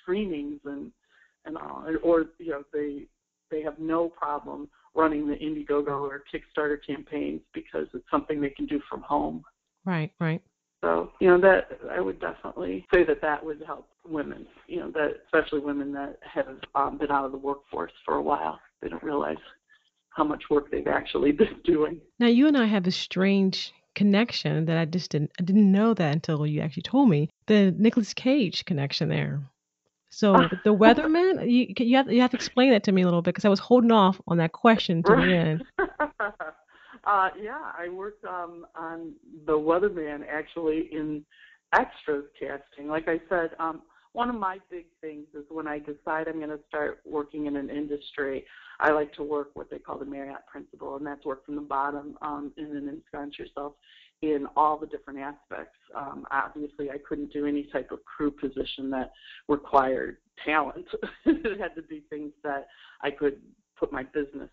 screenings and all, or they have no problem running the Indiegogo or Kickstarter campaigns because it's something they can do from home. Right. So, that I would definitely say that would help women, that especially women that have been out of the workforce for a while. They don't realize how much work they've actually been doing. Now, you and I have a strange connection that I didn't know that until you actually told me. The Nicolas Cage connection there. So the Weatherman, you have to explain that to me a little bit, because I was holding off on that question to the end. I worked on the Weatherman actually in extras casting. Like I said, one of my big things is when I decide I'm going to start working in an industry, I like to work what they call the Marriott principle, and that's work from the bottom and then ensconce yourself in all the different aspects. Obviously, I couldn't do any type of crew position that required talent. It had to be things that I could put my business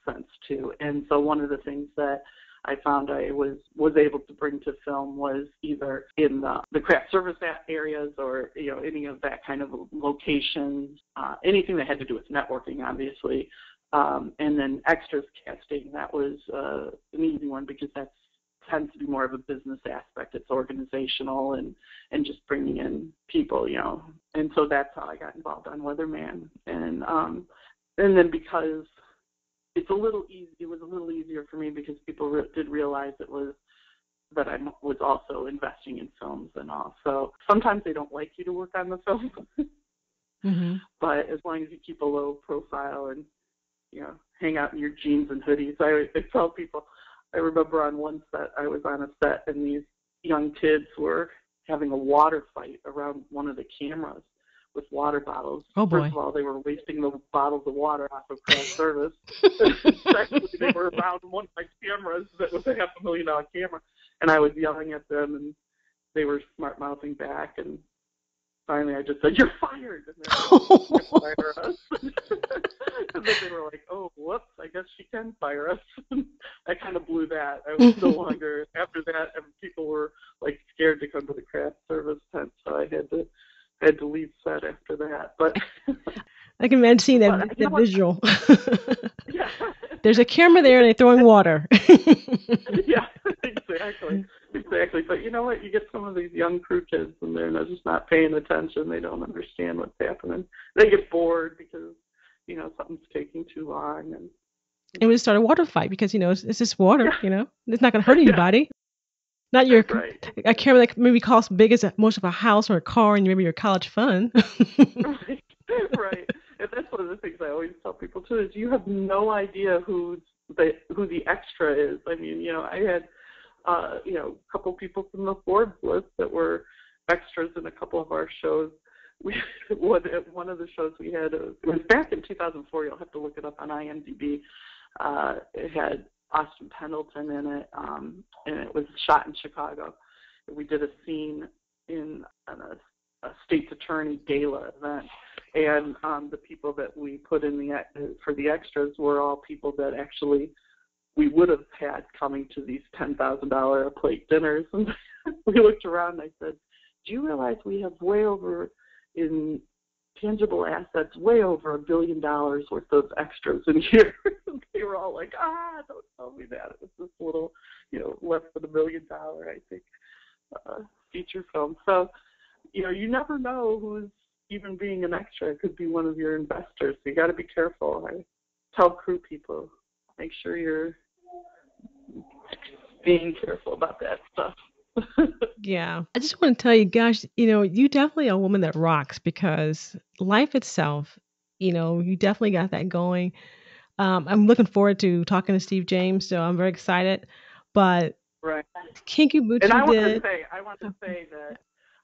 sense to. And so one of the things that I found I was able to bring to film was either in the craft service areas or any of that kind of locations, anything that had to do with networking, obviously. And then extras casting, that was an easy one because that's tends to be more of a business aspect. It's organizational and just bringing in people, you know. And so that's how I got involved on Weatherman. And then because it was a little easier for me because people did realize that I was also investing in films and all. So sometimes they don't like you to work on the film, Mm-hmm. but as long as you keep a low profile and, you know, hang out in your jeans and hoodies. I tell people, I remember on one set, I was on a set and these young kids were having a water fight around one of the cameras with water bottles. Oh, boy. First of all, they were wasting the bottles of water off of craft service. Secondly, they were around one of my cameras that was a $500,000 camera, and I was yelling at them, and they were smart-mouthing back, and finally I just said, "You're fired!" And they're like, "Fire us." And then they were like, "Oh, whoops, I guess she can fire us." I kind of blew that. I was no longer, after that, and people were like scared to come to the craft service tent, so I had to leave set after that. But I can imagine seeing that visual. Yeah. There's a camera there and they're throwing water. Yeah, exactly. But you know what? You get some of these young crew kids and they're just not paying attention. They don't understand what's happening. They get bored because, you know, something's taking too long. And we start a water fight because, you know, it's just water, you know. It's not going to hurt anybody. Not your a camera that maybe costs big as most of a house or a car and maybe your college fund. Right. And that's one of the things I always tell people too is you have no idea who the extra is. I mean, you know, I had you know, a couple people from the Forbes list that were extras in a couple of our shows. One of the shows we had, it was back in 2004. You'll have to look it up on IMDb. It had Austin Pendleton in it, and it was shot in Chicago. We did a scene in a state's attorney gala event, and the people that we put in for the extras were all people that actually we would have had coming to these $10,000 a plate dinners. And we looked around and I said, "Do you realize we have way over in tangible assets, way over $1 billion worth of extras in here?" They were all like, "Don't tell me that. It was this little, you know, less than $1 million, I think, feature film." So, you know, you never know who's even being an extra. It could be one of your investors. So you got to be careful. I tell crew people, make sure you're being careful about that stuff. Yeah. I just want to tell you, gosh, you know, you definitely are a woman that rocks because life itself, you know, you definitely got that going. I'm looking forward to talking to Steve James, so I'm very excited. But right. Kinky Boots, and I want to say that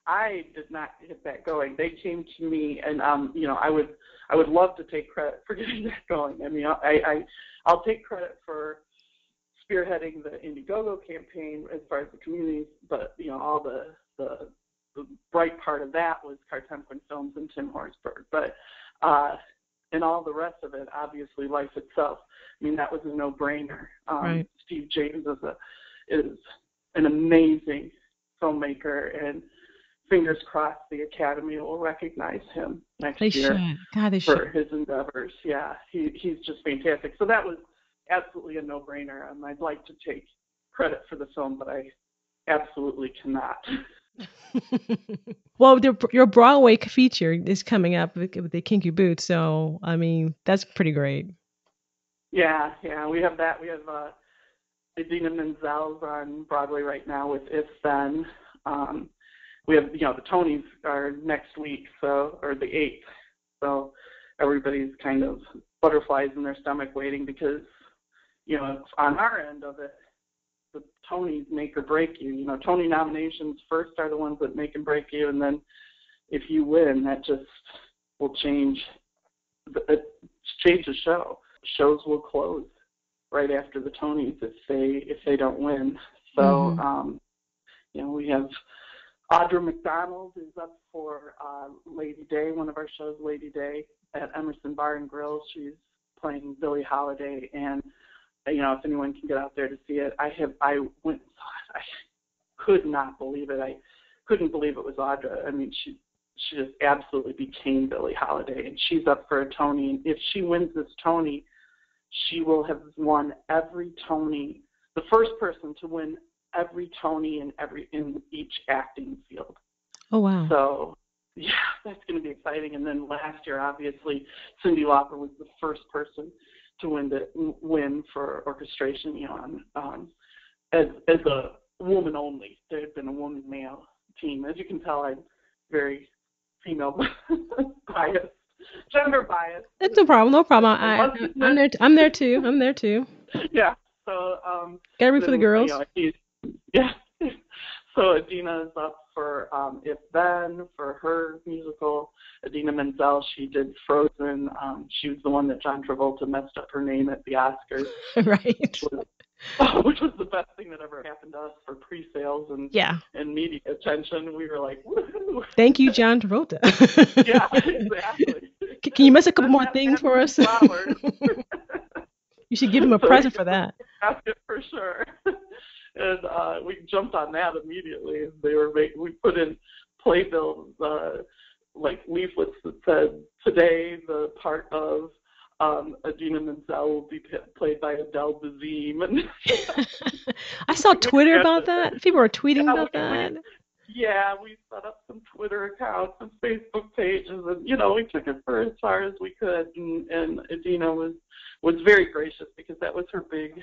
I did not get that going. They came to me, and you know, I would love to take credit for getting that going. I mean, I'll take credit for spearheading the Indiegogo campaign as far as the community, but you know, all the bright part of that was Cartemplin Films and Tim Horsberg. But and all the rest of it, obviously, life itself. I mean, that was a no-brainer. Right. Steve James is an amazing filmmaker, and fingers crossed the Academy will recognize him next year for his endeavors. Yeah, he's just fantastic. So that was absolutely a no-brainer. I'd like to take credit for the film, but I absolutely cannot. Well, your Broadway feature is coming up with the Kinky Boots, so I mean that's pretty great. Yeah, we have that. We have Idina Menzel's on Broadway right now with ESTELLE. We have, you know, the Tonys are next week, or the 8th, so everybody's kind of butterflies in their stomach waiting because, you know, on our end of it, the Tonys make or break you. You know, Tony nominations first are the ones that make and break you, and then if you win, that just will change the show. Shows will close right after the Tonys if they don't win. So, you know, we have Audra McDonald is up for Lady Day, one of our shows, Lady Day, at Emerson Bar and Grill. She's playing Billie Holiday, and you know, if anyone can get out there to see it, I went and saw it. I could not believe it. I couldn't believe it was Audra. I mean, she just absolutely became Billie Holiday, and she's up for a Tony. And if she wins this Tony, she will have won every Tony. The first person to win every Tony in each acting field. Oh, wow. So, yeah, that's going to be exciting. And then last year, obviously, Cyndi Lauper was the first person to win for orchestration, as a woman only. There had been a woman-male team. As you can tell, I'm very female biased, gender biased. That's no problem. No problem. I'm there. I'm there too. I'm there too. Yeah. So gotta root for the girls. Yeah. So Idina is up for If Then, for her musical. Idina Menzel, she did Frozen. She was the one that John Travolta messed up her name at the Oscars. Right. Which was the best thing that ever happened to us for pre-sales and media attention. We were like, woohoo! Thank you, John Travolta. Yeah, exactly. Can you miss a couple more things for us? You should give him a present for that. For sure. And we jumped on that immediately. We put in playbills, like leaflets that said, today the part of Idina Menzel will be played by Adele Dazeem. And I saw Twitter about that. People were tweeting about that. We set up some Twitter accounts and Facebook pages, and we took it for as far as we could. And Idina was very gracious, because that was her big,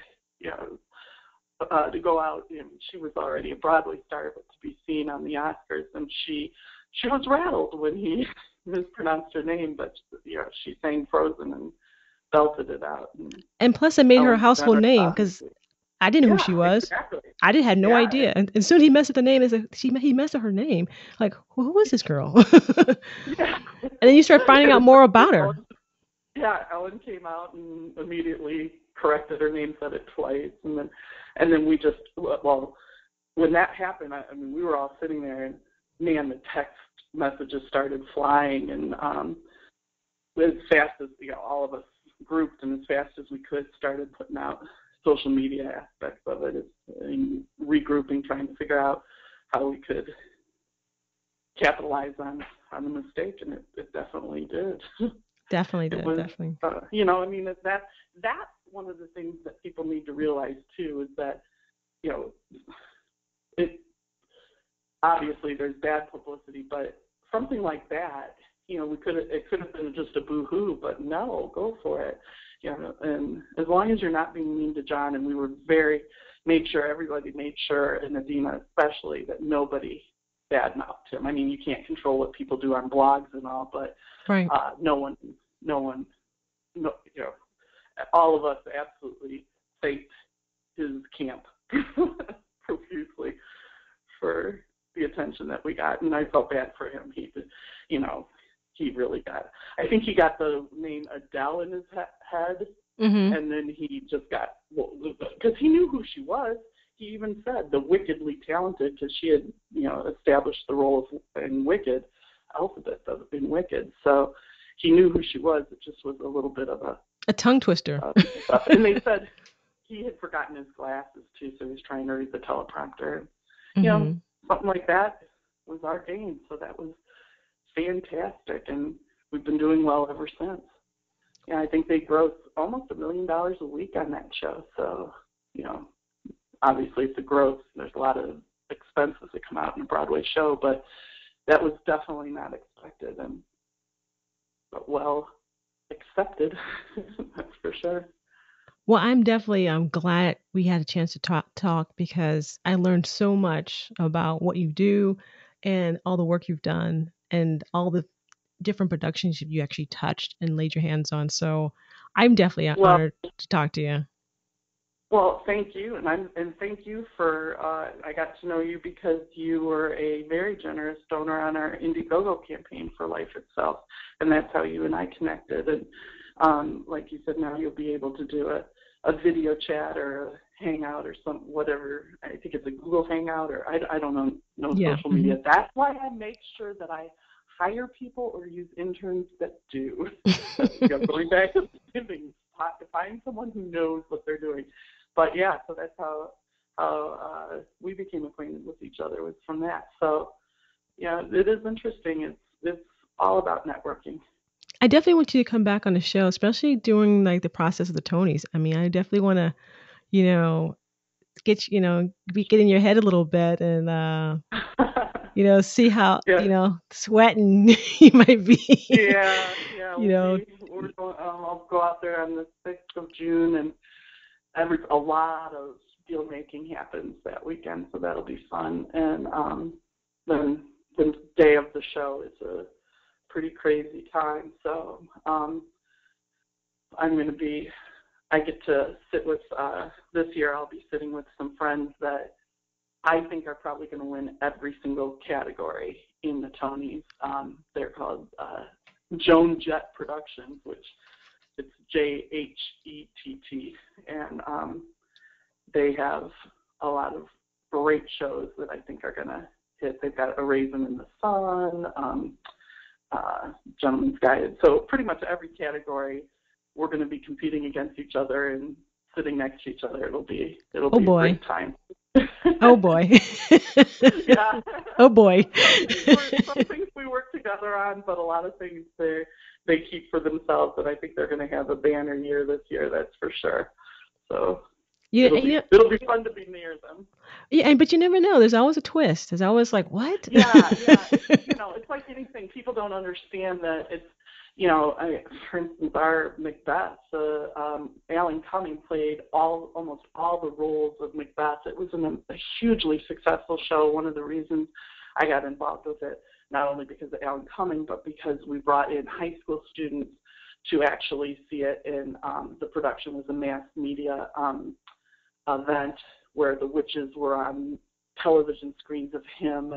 to go out. She was already a Broadway star, but to be seen on the Oscars, and she was rattled when he mispronounced her name, but she sang Frozen and belted it out. And plus, it made her a household name, because I didn't know who she was. Exactly. I had no idea. And soon he messed up the name. He messed up her name. Like, who is this girl? Yeah. And then you start finding out more about her. Yeah, Ellen came out and immediately corrected her name, said it twice, and then we just, when that happened, we were all sitting there, and man, the text messages started flying, and as fast as all of us grouped, and as fast as we could, started putting out social media aspects of it, and regrouping, trying to figure out how we could capitalize on the mistake, and it definitely did. Definitely did. Definitely. That's one of the things that people need to realize too, is that obviously there's bad publicity, but something like that, it could have been just a boo-hoo, but no, go for it. And as long as you're not being mean to John, and everybody made sure, and Idina especially, that nobody badmouthed him. You can't control what people do on blogs and all, but right. No one, all of us absolutely thanked his camp profusely for the attention that we got, and I felt bad for him. He really got, I think he got the name Adele in his head, mm-hmm. and then he just got, because he knew who she was. He even said the wickedly talented, because she had, established the role in Wicked, Elizabeth in Wicked. So he knew who she was. It just was a little bit of a tongue twister. And they said he had forgotten his glasses too, so he was trying to read the teleprompter. Mm-hmm. Something like that was our game. So that was fantastic, and we've been doing well ever since. I think they gross almost $1 million a week on that show. So, obviously it's a gross. There's a lot of expenses that come out in a Broadway show, but that was definitely not expected, but well accepted. That's for sure. Well, I'm glad we had a chance to talk, because I learned so much about what you do and all the work you've done and all the different productions you actually touched and laid your hands on. So I'm definitely honored to talk to you. Well, thank you, and thank you for. I got to know you because you were a very generous donor on our Indiegogo campaign for Life Itself, and that's how you and I connected. And like you said, now you'll be able to do a video chat or a hangout or whatever. I think it's a Google Hangout, or I don't know social media. Mm-hmm. That's why I make sure that I hire people or use interns that do. Going back to things, to find someone who knows what they're doing. But yeah, so that's how we became acquainted with each other, was from that. So yeah, it is interesting. It's all about networking. I definitely want you to come back on the show, especially during the process of the Tonys. I definitely want to, get get in your head a little bit and see how Yeah. sweating you might be. Yeah, you know. we're going, I'll go out there on the 6th of June, and a lot of deal making happens that weekend, so that'll be fun. And then the day of the show is a pretty crazy time. So I get to sit with, this year I'll be sitting with some friends that I think are probably going to win every single category in the Tonys. They're called Joan Jett Productions, which it's JHETT, and they have a lot of great shows that I think are going to hit. They've got A Raisin in the Sun, Gentleman's Guide. So pretty much every category we're going to be competing against each other and sitting next to each other. It'll be a great time. Oh boy. Yeah. Oh boy. Some things we work together on, but a lot of things they keep for themselves, and I think they're going to have a banner year this year, that's for sure. So it'll be fun to be near them. Yeah, but you never know. There's always a twist. There's always like, what? Yeah. It's like anything. People don't understand that it's, for instance, our Macbeth, Alan Cumming played almost all the roles of Macbeth. It was a hugely successful show. One of the reasons I got involved with it, not only because of Alan Cumming, but because we brought in high school students to actually see it. And the production was a mass media event where the witches were on television screens of him,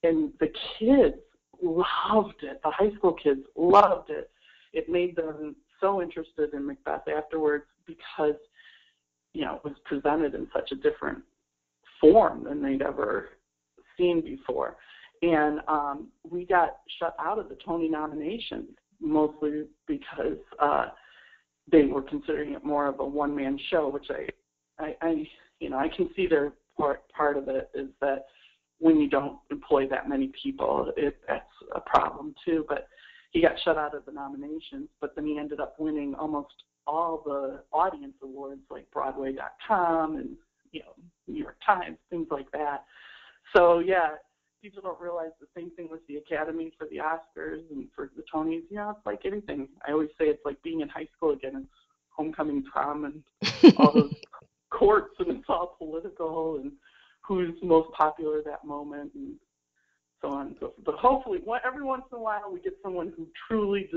and the kids loved it. The high school kids loved it. It made them so interested in Macbeth afterwards because, it was presented in such a different form than they'd ever seen before. And we got shut out of the Tony nominations mostly because they were considering it more of a one-man show, which I can see their part of it is that when you don't employ that many people, that's a problem too. But he got shut out of the nominations, but then he ended up winning almost all the audience awards, like Broadway.com and New York Times, things like that. So yeah, people don't realize the same thing with the Academy for the Oscars and for the Tonys. It's like anything. I always say it's like being in high school again. It's homecoming prom and all those courts, and it's all political and who's most popular at that moment and so on and so forth. But hopefully, every once in a while, we get someone who truly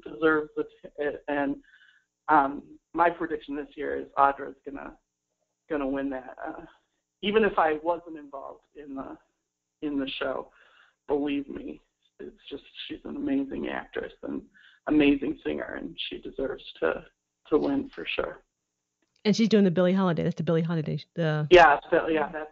deserves it. And my prediction this year is Audra is gonna win that. Even if I wasn't involved in the show, believe me, it's just she's an amazing actress and amazing singer, and she deserves to win for sure. And she's doing the Billie Holiday. That's the Billie Holiday. That's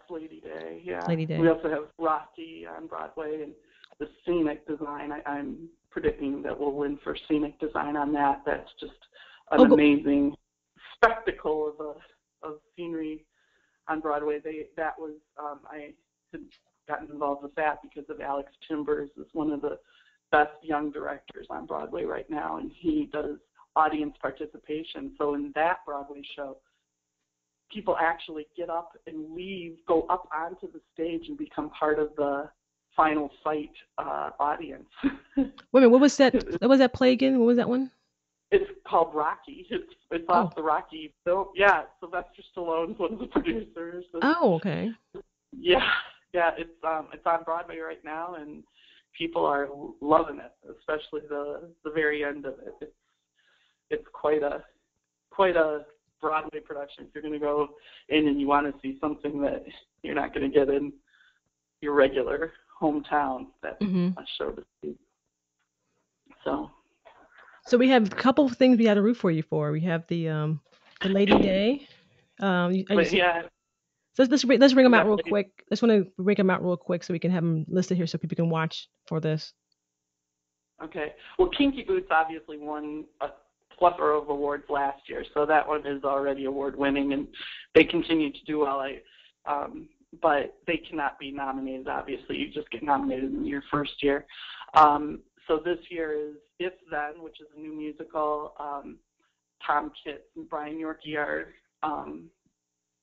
Lady Day. Yeah. Lady Day. We also have Rocky on Broadway, and the scenic design. I'm predicting that we'll win for scenic design on that. That's just an amazing spectacle of scenery on Broadway. I had gotten involved with that because of Alex Timbers, is one of the best young directors on Broadway right now, and he does audience participation. So in that Broadway show, people actually get up and go up onto the stage and become part of the final fight audience. Wait a minute, what was that? What was that play again? What was that one? It's called Rocky. It's off the Rocky film. Yeah, Sylvester Stallone's one of the producers. Oh, okay. Yeah, it's on Broadway right now, and people are loving it, especially the very end of it. It's quite a Broadway production. If you're going to go in and you want to see something that you're not going to get in your regular hometown, that's a show to see. So we have a couple of things we had to root for you for. We have the Lady Day. So let's bring them out real quick. I just want to bring them out real quick so we can have them listed here so people can watch for this. Okay. Well, Kinky Boots obviously won a plethora of awards last year, so that one is already award-winning, and they continue to do well. But they cannot be nominated, obviously. You just get nominated in your first year. So this year is If Then, which is a new musical. Tom Kitts and Brian Yorkie are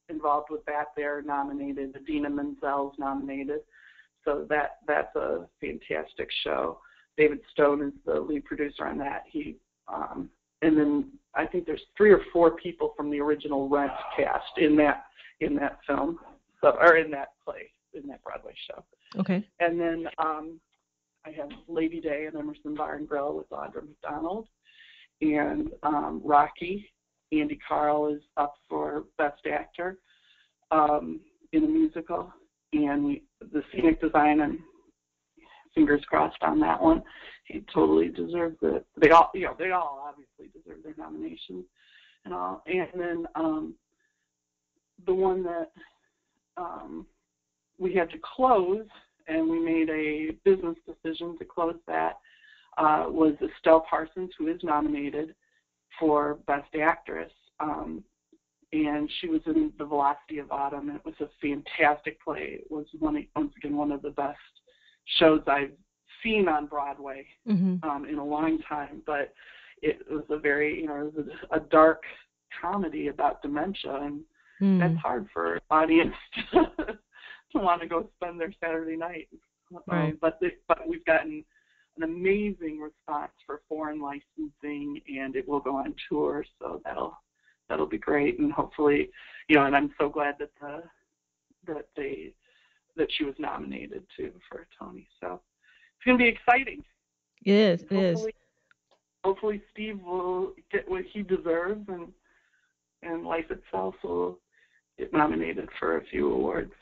involved with that. They're nominated. Idina Menzel's nominated. So that's a fantastic show. David Stone is the lead producer on that. And then I think there's 3 or 4 people from the original Rent cast in that film, or in that play, in that Broadway show. Okay. And then I have Lady Day and Emerson Bar and Grill with Audra McDonald, and Rocky. Andy Carl is up for Best Actor in a musical, and the scenic design, and fingers crossed on that one. He totally deserves it. They all obviously deserve their nominations and all. And then the one that we had to close, and we made a business decision to close that, was ESTELLE Parsons, who is nominated for Best Actress. And she was in The Velocity of Autumn, and it was a fantastic play. It was once again one of the best shows I've seen on Broadway in a long time. But it was a very, it was a dark comedy about dementia, and that's hard for an audience to want to go spend their Saturday night. Right. But we've gotten an amazing response for foreign licensing, and it will go on tour, so that'll be great. And hopefully, and I'm so glad that she was nominated too for a Tony. So it's going to be exciting. It is. Hopefully Steve will get what he deserves, and Life Itself will get nominated for a few awards.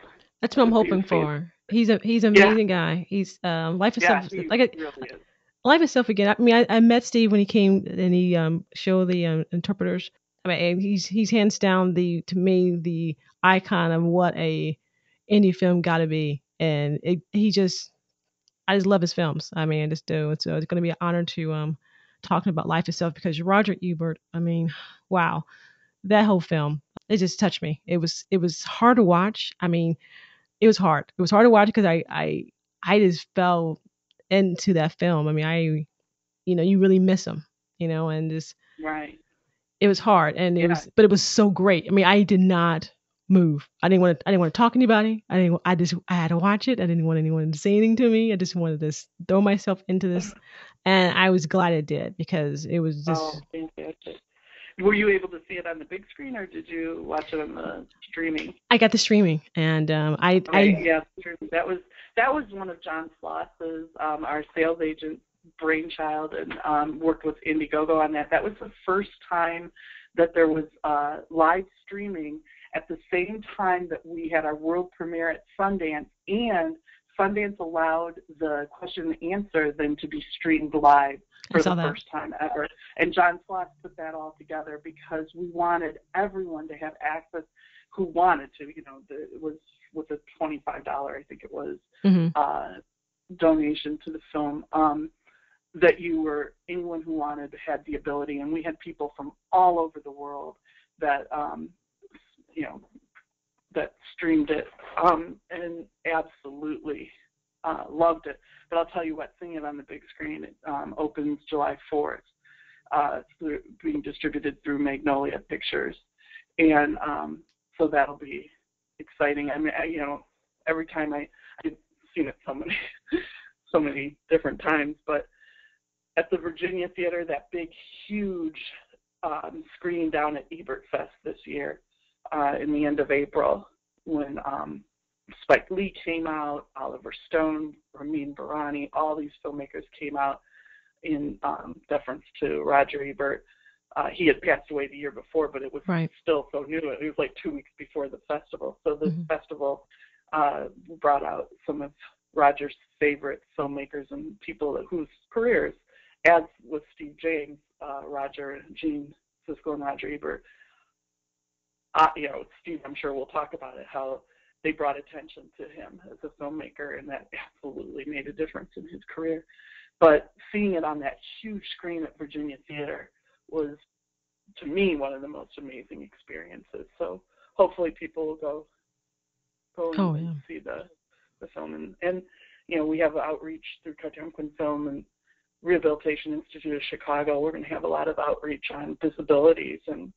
That's what I'm hoping for. He's an amazing guy. He's Life Itself. He like really is. Life Itself again. I mean, I met Steve when he came and he showed the interpreters. I mean, he's hands down to me the icon of what a indie film got to be, and I just love his films. I mean, I just do. So it's going to be an honor to talking about Life Itself, because Roger Ebert. I mean, wow, that whole film, it just touched me. It was hard to watch. I mean, it was hard. It was hard to watch because I just fell into that film. I mean, you really miss him, and just right. It was hard, and but it was so great. I mean, I did not move. I didn't want to talk to anybody. I had to watch it. I didn't want anyone to say anything to me. I just wanted to throw myself into this, and I was glad it did, because it was just. Oh, fantastic. Were you able to see it on the big screen, or did you watch it on the streaming? I got the streaming, and that was one of John Sloss's, our sales agent, brainchild, and worked with Indiegogo on that. That was the first time that there was live streaming at the same time that we had our world premiere at Sundance, and Sundance allowed the question and answer then to be streamed live for the first time ever. And John Sloss put that all together because we wanted everyone to have access who wanted to. It was with a $25, I think it was, donation to the film. That anyone who wanted had the ability, and we had people from all over the world that that streamed it and absolutely loved it. But I'll tell you what, seeing it on the big screen, it opens July 4th. It's being distributed through Magnolia Pictures, and so that'll be exciting. I mean, every time I've seen it so many different times, but at the Virginia Theater, that big, huge screening down at Ebert Fest this year in the end of April, when Spike Lee came out, Oliver Stone, Ramin Barani, all these filmmakers came out in deference to Roger Ebert. He had passed away the year before, but it was still so new. It was like 2 weeks before the festival. So this festival brought out some of Roger's favorite filmmakers and people whose careers, as with Steve James, Roger, Gene Siskel, and Roger Ebert. Steve, I'm sure we'll talk about it, how they brought attention to him as a filmmaker, and that absolutely made a difference in his career. But seeing it on that huge screen at Virginia Theater was, to me, one of the most amazing experiences. So hopefully people will go and see the film. And we have outreach through Katamquin Film and Rehabilitation Institute of Chicago. We're going to have a lot of outreach on disabilities and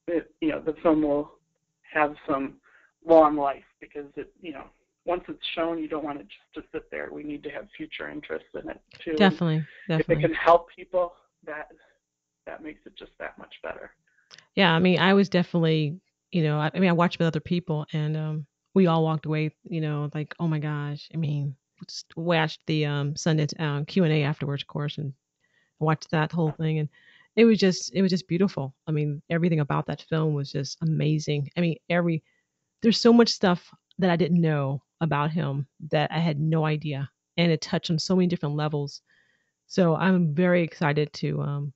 the film will have some long life, because once it's shown, you don't want it just to sit there. We need to have future interest in it too. Definitely. If it can help people, that makes it just that much better. Yeah, I mean, I was definitely, I watched with other people, and we all walked away, like, oh my gosh. I mean, just watched the Sundance Q&A afterwards, of course, and watched that whole thing, and it was just beautiful. I mean, everything about that film was just amazing. I mean, there's so much stuff that I didn't know about him that I had no idea, and it touched on so many different levels. So I'm very excited to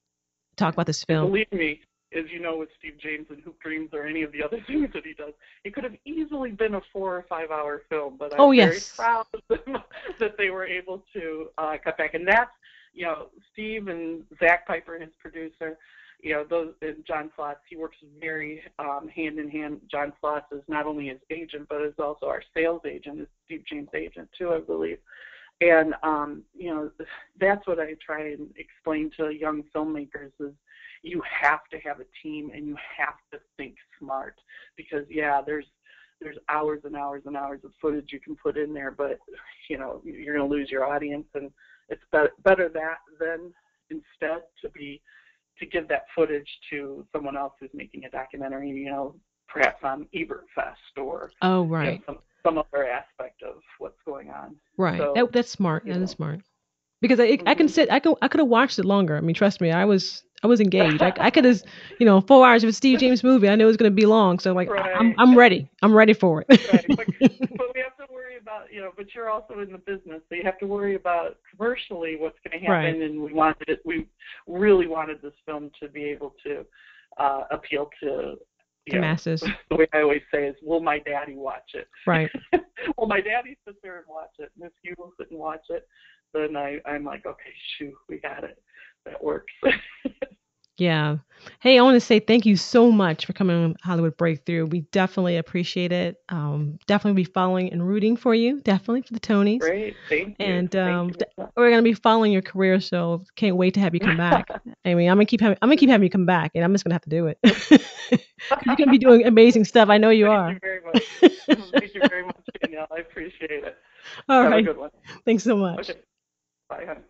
talk about this film. And believe me, as you know, with Steve James and Hoop Dreams or any of the other things that he does, it could have easily been a 4 or 5 hour film, but I'm very proud of them that they were able to cut back. And that's, Steve and Zach Piper, his producer, those, and John Slotz, he works very hand in hand. John Slotz is not only his agent, but is also our sales agent, is Steve James' agent too, I believe. And, that's what I try and explain to young filmmakers is you have to have a team and you have to think smart, because, there's hours and hours and hours of footage you can put in there, but, you're going to lose your audience, and it's better that than instead to give that footage to someone else who's making a documentary, perhaps on Ebert Fest or some other aspect of what's going on. Right. So, that's smart. That is smart. Because I could have watched it longer. I mean, trust me, I was engaged. I could have, 4 hours of a Steve James movie. I know it was going to be long, so like I'm ready. I'm ready for it. Right. But we have to worry about, but you're also in the business, so you have to worry about commercially what's going to happen. Right. And we really wanted this film to be able to appeal to the masses. The way I always say is, will my daddy watch it? Right. Will my daddy sit there and watch it? And if you will sit and watch it, then I'm like, okay, shoot, we got it. That works. Yeah. Hey, I want to say thank you so much for coming on Hollywood Breakthrough. We definitely appreciate it. Definitely be following and rooting for you. Definitely for the Tonys. Great. Thank you. And we're going to be following your career, so can't wait to have you come back. I mean, I'm going to keep having you come back, and I'm just going to have to do it. You're going to be doing amazing stuff. I know you are. Thank you very much. Thank you very much, Danielle. I appreciate it. All right. Have a good one. Thanks so much. Okay. Bye, honey.